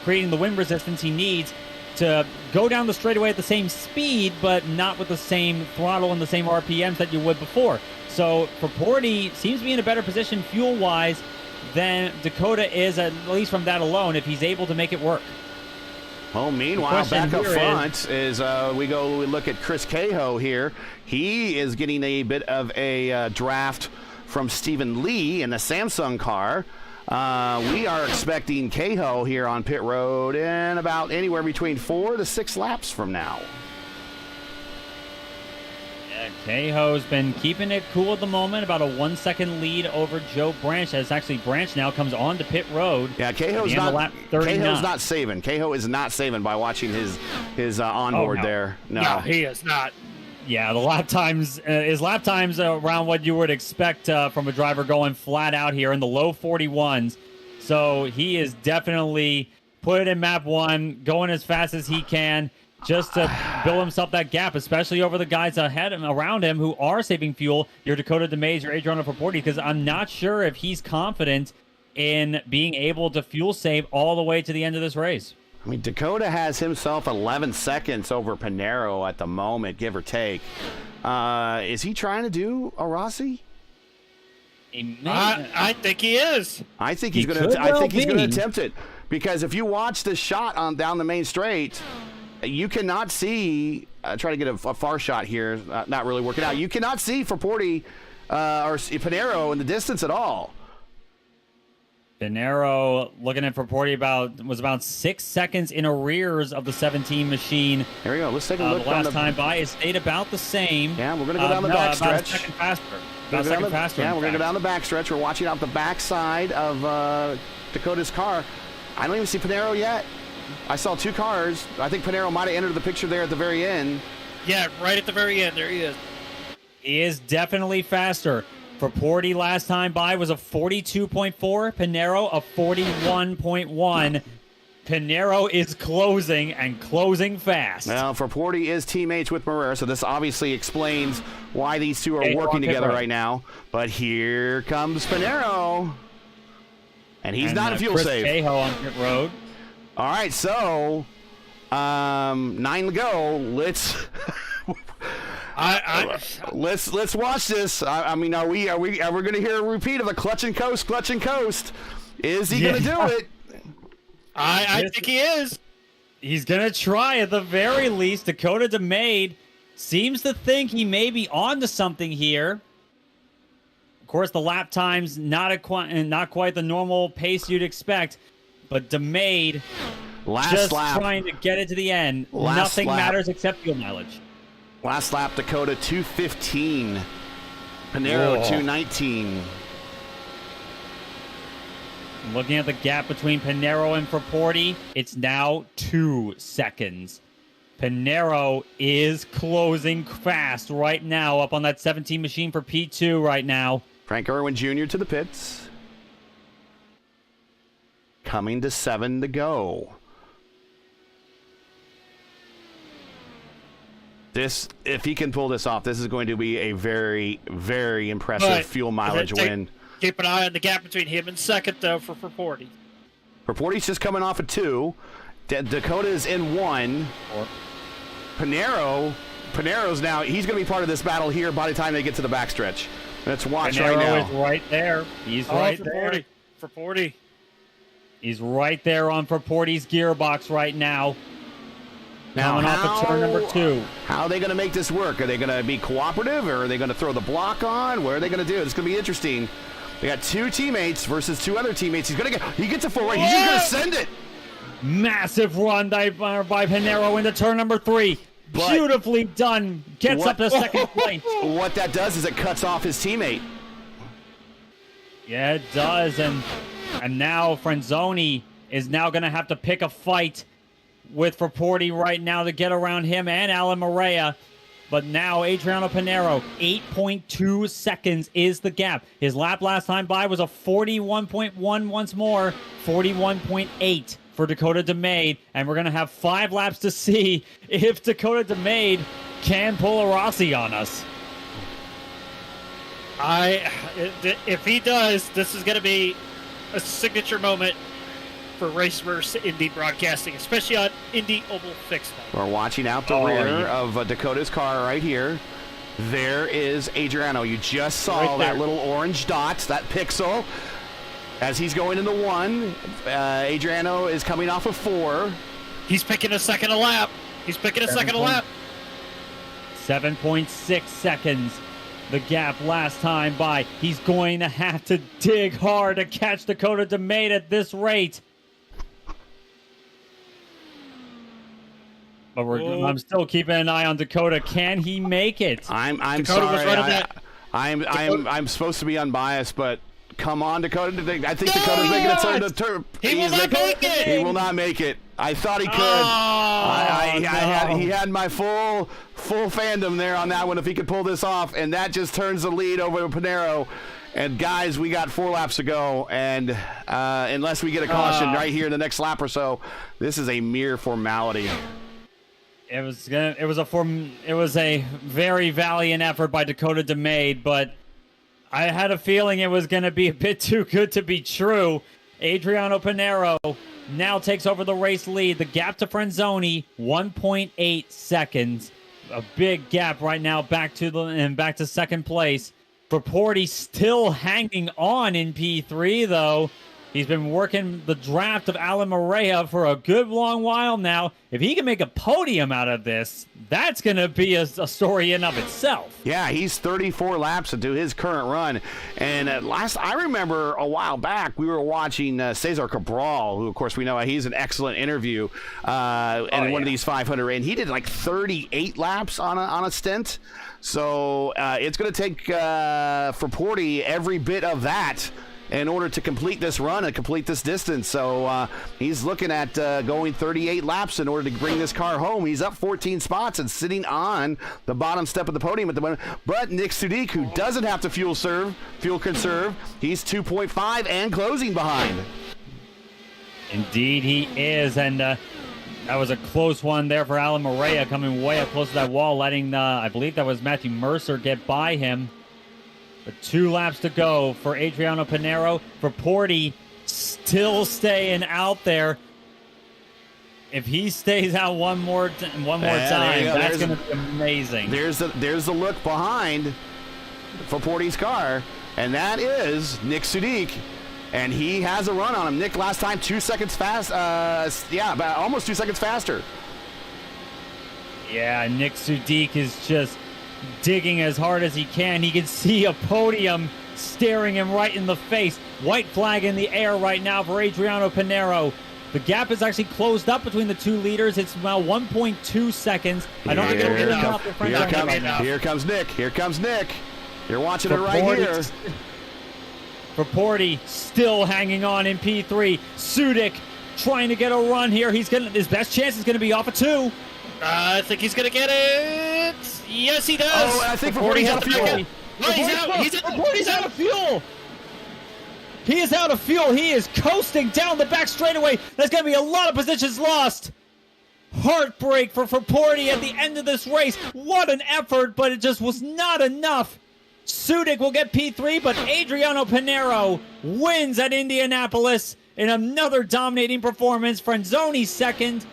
creating the wind resistance he needs to go down the straightaway at the same speed, but not with the same throttle and the same RPMs that you would before. So Fraporti seems to be in a better position fuel-wise than Dakota is, at least from that alone, if he's able to make it work. Well, meanwhile, back up front is we look at Chris Cahill here. He is getting a bit of a draft from Stephen Lee in a Samsung car. We are expecting Cahill here on pit road in about anywhere between 4 to 6 laps from now. Yeah, Cahill's been keeping it cool at the moment, about a 1 second lead over Joe Branch, as actually Branch now comes on to pit road. Yeah, Cahill's not saving. Cahill is not saving by watching his onboard there. No, he is not. Yeah, the lap times, his lap times around what you would expect from a driver going flat out here in the low 41s. So he is definitely put it in map 1, going as fast as he can, just to build himself that gap, especially over the guys around him who are saving fuel. Your Dakota DeMay, your Adriano Fraporti, because I'm not sure if he's confident in being able to fuel save all the way to the end of this race. I mean, Dakota has himself 11 seconds over Pinero at the moment, give or take. Is he trying to do a Rossi? I think he is. I think he's going to attempt it, because if you watch the shot down the main straight, you cannot see. Try to get a far shot here. Not really working out. You cannot see Fraporti or Pinero in the distance at all. Pinero, looking at Fraporti, was about 6 seconds in arrears of the 17 machine. There we go. Let's take a look. The last time by, it stayed about the same. Yeah, we're going to go down the back stretch. About a second faster. About a second faster. Yeah, we're going to go down the back stretch. We're watching out the back side of Dakota's car. I don't even see Pinero yet. I saw 2 cars. I think Pinero might have entered the picture there at the very end. Yeah, right at the very end. There he is. He is definitely faster. Fraporti last time by was a 42.4. Pinero a 41.1. Pinero is closing and closing fast. Well, Fraporti is teammates with Morera, so this obviously explains why these two are working together right now. But here comes Pinero. And he's not a fuel save. Chris Cahill on pit road. All right, so 9 to go. Let's watch this. I mean, are we going to hear a repeat of a clutch and coast? Is he going to do it? I think he is. He's going to try at the very least. Dakota DeMade seems to think he may be onto something here. Of course, the lap time's not quite the normal pace you'd expect, but DeMade just trying to get it to the end. Nothing matters except fuel mileage. Last lap, Dakota 2:15. Pinero 2:19. Looking at the gap between Pinero and Fraporti, it's now 2 seconds. Pinero is closing fast right now, up on that 17 machine for P2 right now. Frank Irwin Jr. to the pits. Coming to 7 to go. This, if he can pull this off, this is going to be a very, very impressive fuel mileage win. Keep an eye on the gap between him and second, though, for Fraporti. Fraporti's just coming off a 2. Dakota's in 1. Pinero's now, he's going to be part of this battle here by the time they get to the backstretch. Let's watch Pinero right now. is right there. He's right there. Fraporti. He's right there on Fraporti's gearbox right now. Coming off of turn number 2. How are they going to make this work? Are they going to be cooperative, or are they going to throw the block on? What are they going to do? It's going to be interesting. They got 2 teammates versus 2 other teammates. He gets a 4 right. He's just going to send it. Massive run by Pinero into turn number 3. Beautifully done. Gets up to second place. What that does is it cuts off his teammate. Yeah, it does. And now Franzoni is now going to have to pick a fight with Fraporti right now to get around him and Alan Morea. But now Adriano Pinero, 8.2 seconds is the gap. His lap last time by was a 41.1 once more, 41.8 for Dakota DeMade. And we're going to have 5 laps to see if Dakota DeMade can pull a Rossi on us. If he does, this is going to be a signature moment for Race vs. Indy broadcasting, especially on Indy Oval Fixed. We're watching out the rear of Dakota's car right here. There is Adriano. You just saw that little orange dot, that pixel, as he's going into 1. Adriano is coming off of 4. He's picking a second a lap. 7.6 seconds. The gap last time by. He's going to have to dig hard to catch Dakota DeMade at this rate. But I'm still keeping an eye on Dakota. Can he make it? I'm Dakota sorry. I'm supposed to be unbiased, but come on, Dakota. I think Dakota's making a turn to turn. He will not make it. He will not make it. I thought he could. He had my full fandom there on that one if he could pull this off, and that just turns the lead over to Pinero. And guys, we got 4 laps to go, and unless we get a caution right here in the next lap or so, this is a mere formality. It was a very valiant effort by Dakota DeMade, but I had a feeling it was going to be a bit too good to be true. Adriano Pinero now takes over the race lead. The gap to Franzoni, 1.8 seconds. A big gap right now back to second place. Fraporti still hanging on in P3 though. He's been working the draft of Alan Morea for a good long while now. If he can make a podium out of this, that's going to be a story in of itself. Yeah, he's 34 laps into his current run. And I remember a while back, we were watching Cesar Cabral, who, of course, we know he's an excellent interview, one of these 500. And he did like 38 laps on a stint. So it's going to take Fraporti every bit of that in order to complete this run and complete this distance. So he's looking at going 38 laps in order to bring this car home. He's up 14 spots and sitting on the bottom step of the podium at the moment. But Nick Sudik, who doesn't have to fuel conserve, he's 2.5 and closing behind. Indeed he is, and that was a close one there for Alan Morea, coming way up close to that wall, letting, I believe that was Matthew Mercer, get by him. But 2 laps to go for Adriano Pinero. Fraporti still staying out there. If he stays out one more time, that's going to be amazing. There's the look behind Fraporti's car, and that is Nick Sudik. and he has a run on him. Nick, last time 2 seconds fast. About almost 2 seconds faster. Yeah, Nick Sudik is just digging as hard as he can. He can see a podium staring him right in the face. White flag in the air right now for Adriano Pinero. The gap is actually closed up between the two leaders. It's now 1.2 seconds. I don't think it'll get enough. Here comes Nick. Here comes Nick. You're watching it right here. Porty still hanging on in P3. Sudik trying to get a run here. His best chance is going to be off of 2. I think he's going to get it. Yes, he does. Oh, I think Porty's out of fuel. No, he's out of fuel. He is out of fuel. He is coasting down the back straightaway. There's going to be a lot of positions lost. Heartbreak for Porty at the end of this race. What an effort, but it just was not enough. Sudik will get P3, but Adriano Pinero wins at Indianapolis in another dominating performance. Franzoni second,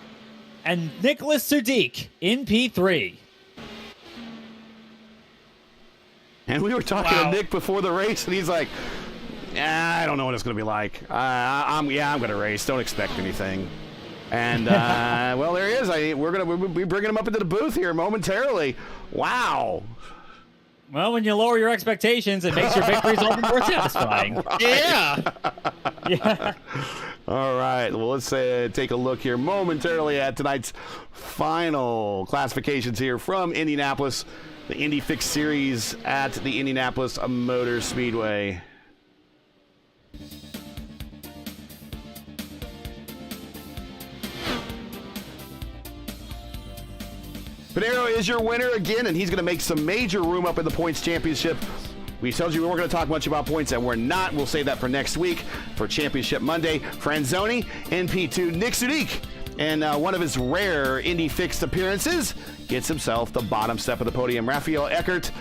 and Nicholas Sudik in P3. And we were talking to Nick before the race, and he's like, I don't know what it's going to be like. I'm going to race. Don't expect anything. And, well, there he is. We'll be bringing him up into the booth here momentarily. Wow. Well, when you lower your expectations, it makes your victories all the more satisfying. Right. Yeah. All right. Well, let's take a look here momentarily at tonight's final classifications here from Indianapolis, the Indy Fixed Series at the Indianapolis Motor Speedway. Pinero is your winner again, and he's going to make some major room up in the points championship. We told you we weren't going to talk much about points, and we're not. We'll save that for next week for Championship Monday. Franzoni in P2. Nick Sudik, and one of his rare Indy Fixed appearances, gets himself the bottom step of the podium. Rafael Eckert,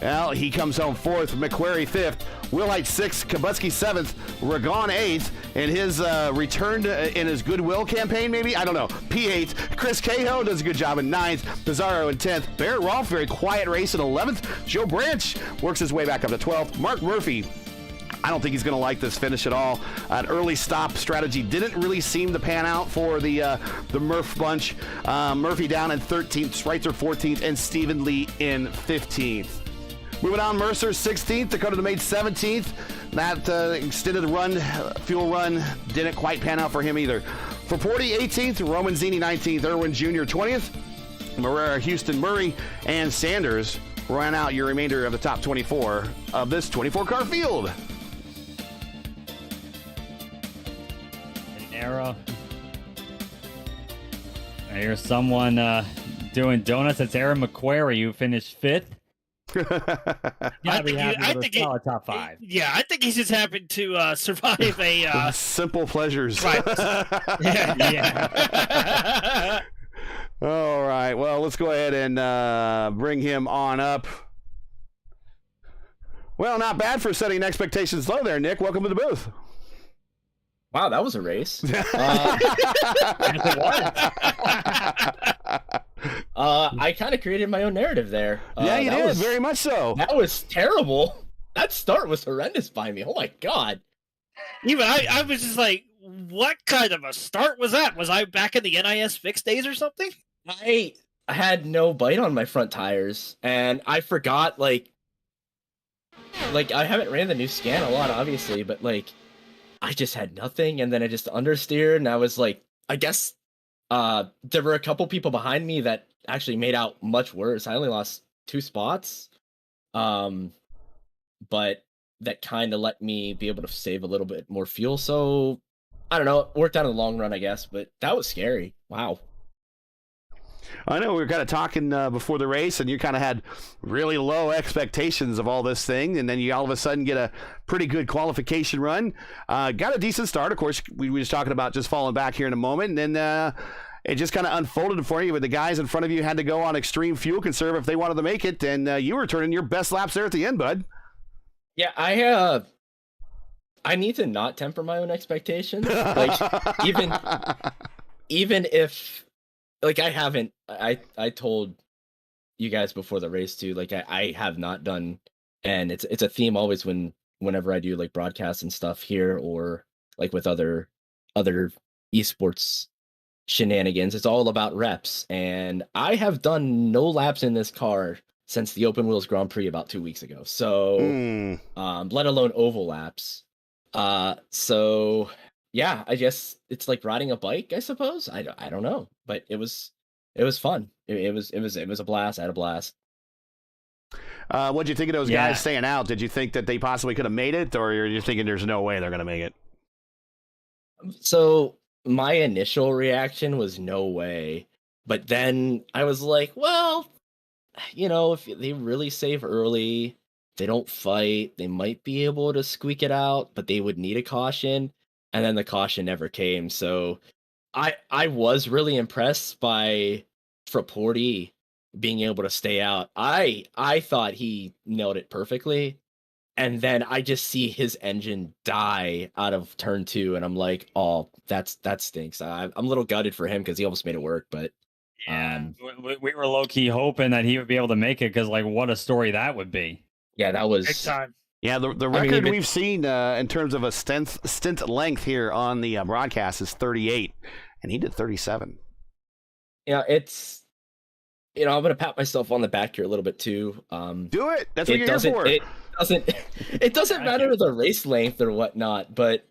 well, he comes home 4th. McQuarrie 5th. Wilhite 6th. Kubutsky 7th. Ragon 8th. In his return in his Goodwill campaign, maybe? I don't know. P8. Chris Cahill does a good job in 9th. Pizarro in 10th. Barrett Rolfe, very quiet race in 11th. Joe Branch works his way back up to 12th. Mark Murphy, I don't think he's going to like this finish at all. An early stop strategy didn't really seem to pan out for the Murph bunch. Murphy down in 13th. Schweitzer 14th. And Stephen Lee in 15th. Moving on, Mercer 16th, Dakota DeMaid 17th. That extended fuel run, didn't quite pan out for him either. For Porty 18th, Roman Zini 19th, Irwin Jr. 20th, Marrera, Houston, Murray, and Sanders ran out your remainder of the top 24 of this 24-car field. An arrow. I hear someone doing donuts. It's Aaron McQuarrie, who finished 5th. I think solid top 5. Yeah, I think he's just happened to survive a simple pleasures. Right. Yeah. All right. Well, let's go ahead and bring him on up. Well, not bad for setting expectations low there, Nick. Welcome to the booth. Wow, that was a race. I kind of created my own narrative there. Yeah, you did. Very much so. That was terrible. That start was horrendous by me. Oh, my God. Even I was just like, what kind of a start was that? Was I back in the NIS fixed days or something? I had no bite on my front tires, and I forgot, like I haven't ran the new scan a lot, obviously, but, I just had nothing, and then I just understeered, and I was like, I guess there were a couple people behind me that actually made out much worse. I only lost 2 spots, but that kind of let me be able to save a little bit more fuel. So I don't know, it worked out in the long run, I guess, but that was scary. Wow. I know we were kind of talking before the race, and you kind of had really low expectations of all this thing, and then you all of a sudden get a pretty good qualification run. Got a decent start. Of course, we were just talking about just falling back here in a moment, and then it just kind of unfolded for you, but the guys in front of you had to go on extreme fuel conserve if they wanted to make it, and you were turning your best laps there at the end, bud. Yeah, I need to not temper my own expectations. Even if... I told you guys before the race too, I have not done, and it's a theme always when whenever I do like broadcasts and stuff here, or like with other esports shenanigans, it's all about reps. And I have done no laps in this car since the Open Wheels Grand Prix about 2 weeks ago. So, let alone oval laps. So yeah, I guess it's like riding a bike, I suppose. I don't know, but it was fun. It was a blast. I had a blast. What'd you think of those guys staying out? Did you think that they possibly could have made it, or are you thinking there's no way they're going to make it? So my initial reaction was no way, but then I was like, well, if they really save early, they don't fight, they might be able to squeak it out, but they would need a caution. And then the caution never came. So I was really impressed by Frapporti being able to stay out. I thought he nailed it perfectly. And then I just see his engine die out of turn 2, and I'm like, oh, that stinks. I'm a little gutted for him because he almost made it work, but we were low key hoping that he would be able to make it, because like what a story that would be. Yeah, that was Big time. Yeah, the record we've seen in terms of a stint length here on the broadcast is 38, and he did 37. Yeah, it's I'm gonna pat myself on the back here a little bit too. Do it. That's what you're here for. It doesn't matter the race length or whatnot, but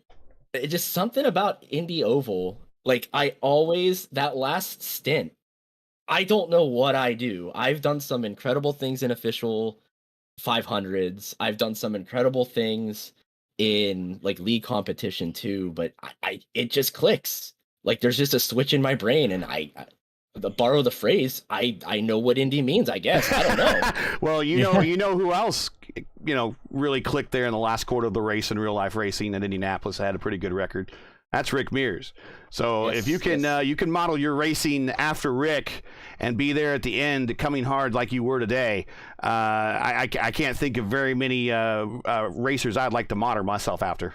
it just something about Indy Oval. Like that last stint, I don't know what I do. I've done some incredible things in official 500s. I've done some incredible things in like league competition too, but it just clicks. Like there's just a switch in my brain, and borrow the phrase, I know what Indy means, I guess. I don't know. Well, you know who else really clicked there in the last quarter of the race in real life racing at Indianapolis, had a pretty good record. That's Rick Mears. So if you can model your racing after Rick and be there at the end, coming hard like you were today, I can't think of very many racers I'd like to model myself after.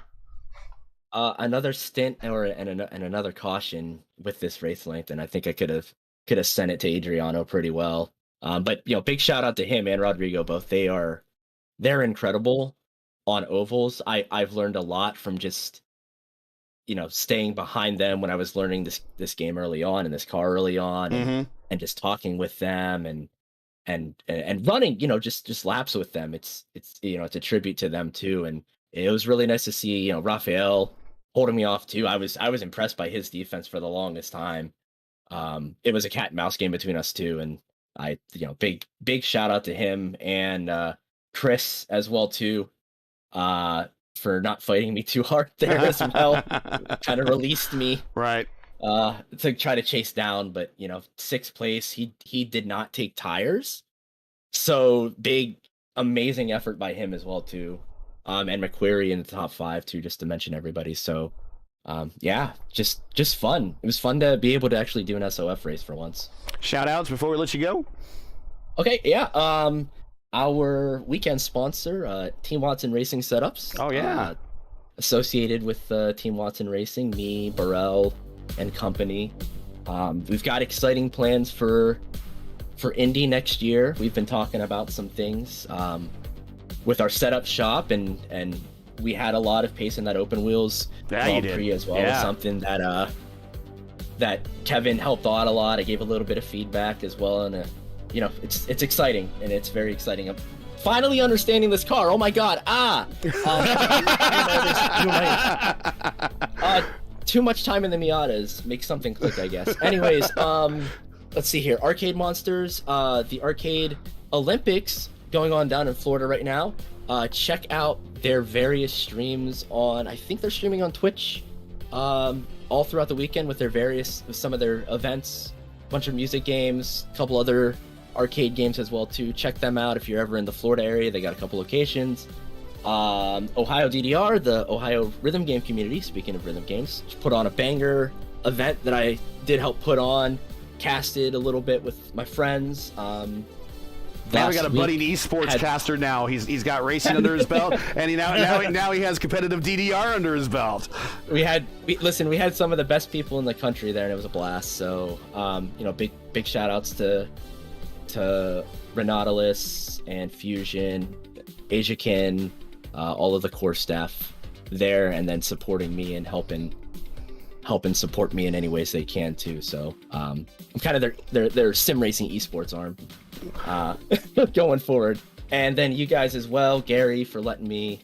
Another stint and another caution with this race length, and I think I could have sent it to Adriano pretty well. But big shout out to him and Rodrigo both. They're incredible on ovals. I've learned a lot from just staying behind them when I was learning this game early on, in this car early on, and just talking with them and running just laps with them. It's a tribute to them too, and it was really nice to see Rafael holding me off too. I was impressed by his defense for the longest time. It was a cat and mouse game between us two, and I big shout out to him and Chris as well too, for not fighting me too hard there as well. Kind of released me right to try to chase down, but 6th place. He did not take tires, so big amazing effort by him as well too. And McQuarrie in the top 5 too, just to mention everybody. So yeah, just fun. It was fun to be able to actually do an SOF race for once. Shout outs before we let you go. Okay, yeah. Our weekend sponsor, Team Watson Racing Setups. Oh yeah. Associated with Team Watson Racing, me, Burrell, and company. We've got exciting plans for Indy next year. We've been talking about some things with our setup shop, and we had a lot of pace in that open wheels Grand Prix as well. Yeah. Something that Kevin helped out a lot. I gave a little bit of feedback as well, and it's exciting, and it's very exciting. I'm finally understanding this car. Oh my god! Too much time in the Miatas makes something click, I guess. Anyways, let's see here. Arcade Monsters, the Arcade Olympics going on down in Florida right now. Check out their various streams on, I think they're streaming on Twitch all throughout the weekend with some of their events, a bunch of music games, a couple other arcade games as well too. Check them out if you're ever in the Florida area. They got a couple locations. Ohio DDR, the Ohio rhythm game community, speaking of rhythm games, put on a banger event that I did help put on, casted a little bit with my friends. Now we got a budding esports caster. Now he's got racing under his belt, and now he has competitive DDR under his belt. We had some of the best people in the country there, and it was a blast. So big shout outs to Renatalis and Fusion, Asiakin, all of the core staff there, and then supporting me and helping support me in any ways they can too. So I'm kind of their sim racing esports arm going forward. And then you guys as well, Gary, for letting me,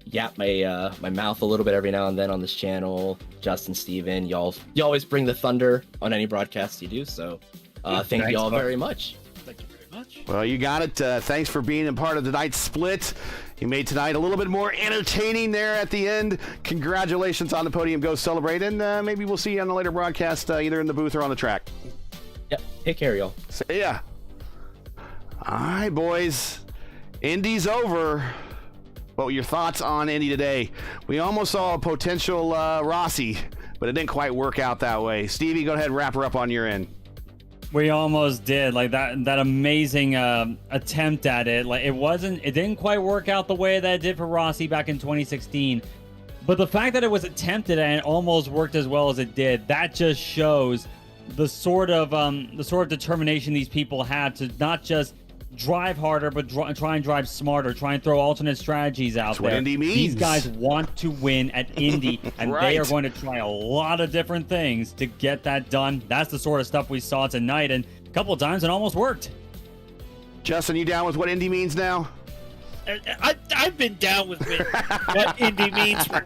yap my mouth a little bit every now and then on this channel. Justin, Steven, you always bring the thunder on any broadcast you do. So thank you all very much. Thank you very much. Well, you got it. Thanks for being a part of tonight's split. You made tonight a little bit more entertaining there at the end. Congratulations on the podium. Go celebrate, and maybe we'll see you on the later broadcast, either in the booth or on the track. Yep. Take care, y'all. See ya. All right, boys. Indy's over. What were your thoughts on Indy today? We almost saw a potential Rossi, but it didn't quite work out that way. Stevie, go ahead and wrap her up on your end. We almost did, like that amazing attempt at it. Like it didn't quite work out the way that it did for Rossi back in 2016. But the fact that it was attempted and it almost worked as well as it did, that just shows the sort of determination these people had to not just drive harder, but try and drive smarter, try and throw alternate strategies out That's there. what Indy means. These guys want to win at Indy, and Right. they are going to try a lot of different things to get that done. That's the sort of stuff we saw tonight, and a couple of times it almost worked. Justin, you down with what Indy means now? I've been down with what Indy means for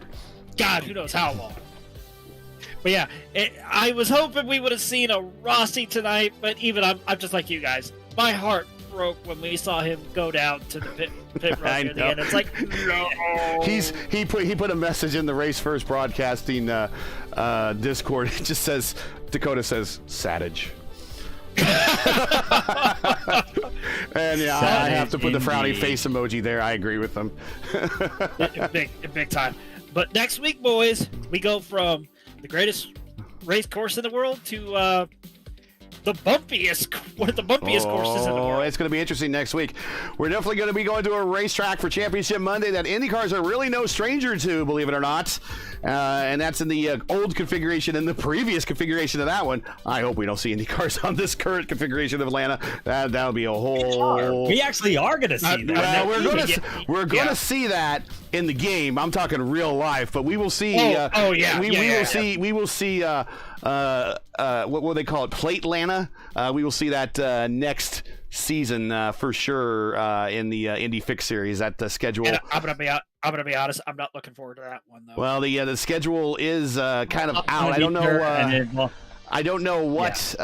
God, who knows how long. But yeah, I was hoping we would have seen a Rossi tonight, but even I'm just like you guys. My heart broke when we saw him go down to the pit road near the end. It's like, no. He put a message in the Race First Broadcasting Discord. It just says, Dakota says, Savage. And yeah, I have to put the frowny face emoji there. I agree with them. big time. But next week, boys, we go from the greatest race course in the world to one of the bumpiest courses in the world. It's going to be interesting next week. We're definitely going to be going to a racetrack for Championship Monday that IndyCars are really no stranger to, believe it or not. And that's in the old configuration and the previous configuration of that one. I hope we don't see IndyCars on this current configuration of Atlanta. That would be a whole... We actually are going to see that. Well, we're going to see that in the game. I'm talking real life, but we will see... We will see what will they call it? Plate Atlanta. We will see that next season for sure in the Indy Fix Series. That the schedule. And I'm gonna be honest. I'm not looking forward to that one though. Well, the schedule is kind of out. I don't know. I don't know what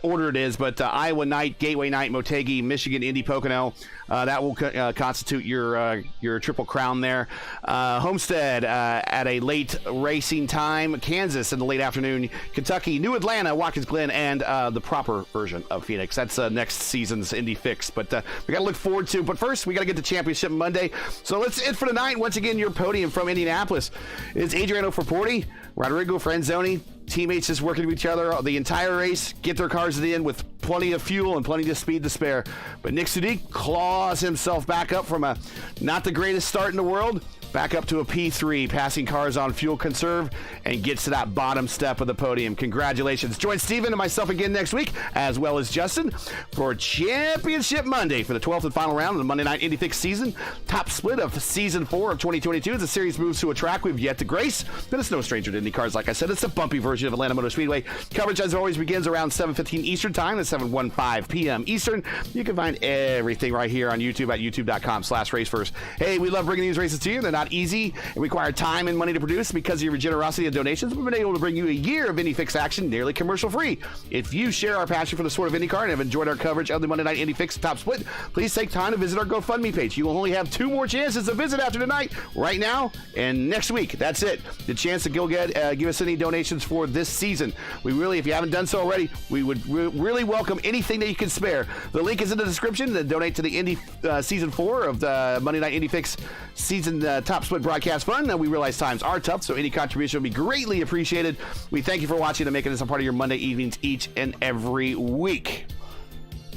order it is, but Iowa night, Gateway night, Motegi, Michigan, Indy, Pocono. That will constitute your Triple Crown there. Homestead at a late racing time. Kansas in the late afternoon. Kentucky, New Atlanta, Watkins Glen, and the proper version of Phoenix. That's next season's Indy Fix. But we got to look forward to. But first, we got to get to Championship Monday. So that's it for tonight. Once again, your podium from Indianapolis is Adriano Forporti, Rodrigo Franzoni. Teammates just working with each other the entire race, get their cars at the end with plenty of fuel and plenty of speed to spare. But Nick Sudik claws himself back up from a not the greatest start in the world, back up to a P3, passing cars on fuel conserve, and gets to that bottom step of the podium. Congratulations. Join Steven and myself again next week, as well as Justin, for Championship Monday for the 12th and final round of the Monday Night Indy Fix season. Top split of Season 4 of 2022 as the series moves to a track we've yet to grace, but it's no stranger to Indy cars. Like I said, it's a bumpy version of Atlanta Motor Speedway. Coverage, as always, begins around 7:15 Eastern Time at 7:15 p.m. Eastern. You can find everything right here on YouTube at youtube.com/racefirst. Hey, we love bringing these races to you. They're not easy and require time and money to produce. Because of your generosity and donations, we've been able to bring you a year of Indy Fix action nearly commercial free. If you share our passion for the sport of IndyCar and have enjoyed our coverage of the Monday Night Indy Fix Top Split, please take time to visit our GoFundMe page. You will only have 2 more chances to visit after tonight, right now and next week. That's it. The chance to go give us any donations for this season. We really, if you haven't done so already, we would really welcome anything that you can spare. The link is in the description to donate to the Indy Season 4 of the Monday Night Indy Fix Season Top Split Broadcast Fund. We realize times are tough, so any contribution will be greatly appreciated. We thank you for watching and making this a part of your Monday evenings each and every week.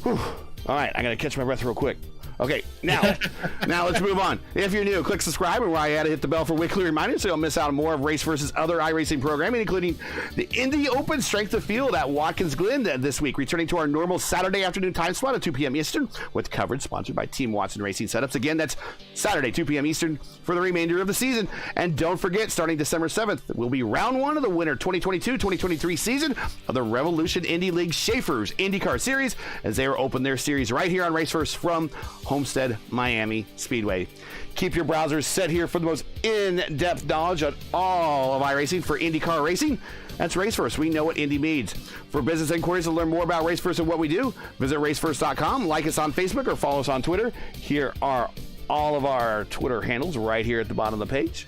Whew. All right, I got to catch my breath real quick. Okay, now let's move on. If you're new, click subscribe and while you're at it, hit the bell for weekly reminders so you'll miss out on more of Race Versus other iRacing programming, including the Indy Open Strength of Field at Watkins Glen this week, returning to our normal Saturday afternoon time slot at 2 p.m. Eastern, with coverage sponsored by Team Watson Racing Setups. Again, that's Saturday, 2 p.m. Eastern for the remainder of the season. And don't forget, starting December 7th, will be round one of the winter 2022-2023 season of the Revolution Indy League Schaefer's IndyCar Series, as they will open their series right here on Race First from Homestead Miami Speedway. Keep your browsers set here for the most in-depth knowledge on all of iRacing for IndyCar racing. That's Race First. We know what Indy means. For business inquiries to learn more about Race First and what we do, visit racefirst.com, like us on Facebook, or follow us on Twitter. Here are all of our Twitter handles right here at the bottom of the page.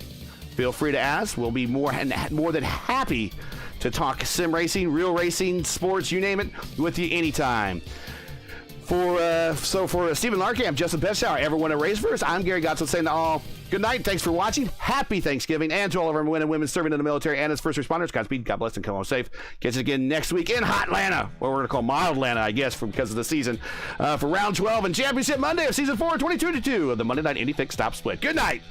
Feel free to ask. We'll be more than happy to talk sim racing, real racing, sports, you name it, with you anytime. For Stephen Larkamp, Justin Petschauer, everyone at Race First, I'm Gary Gottsel saying to all, good night, thanks for watching, happy Thanksgiving, and to all of our men and women serving in the military and as first responders, Godspeed, God bless, and come home safe. Catch us again next week in Hot Atlanta, or we're going to call Mild Atlanta, I guess, because of the season, for Round 12 and Championship Monday of Season 4, 22-2 of the Monday Night Indy Fix Stop Split. Good night.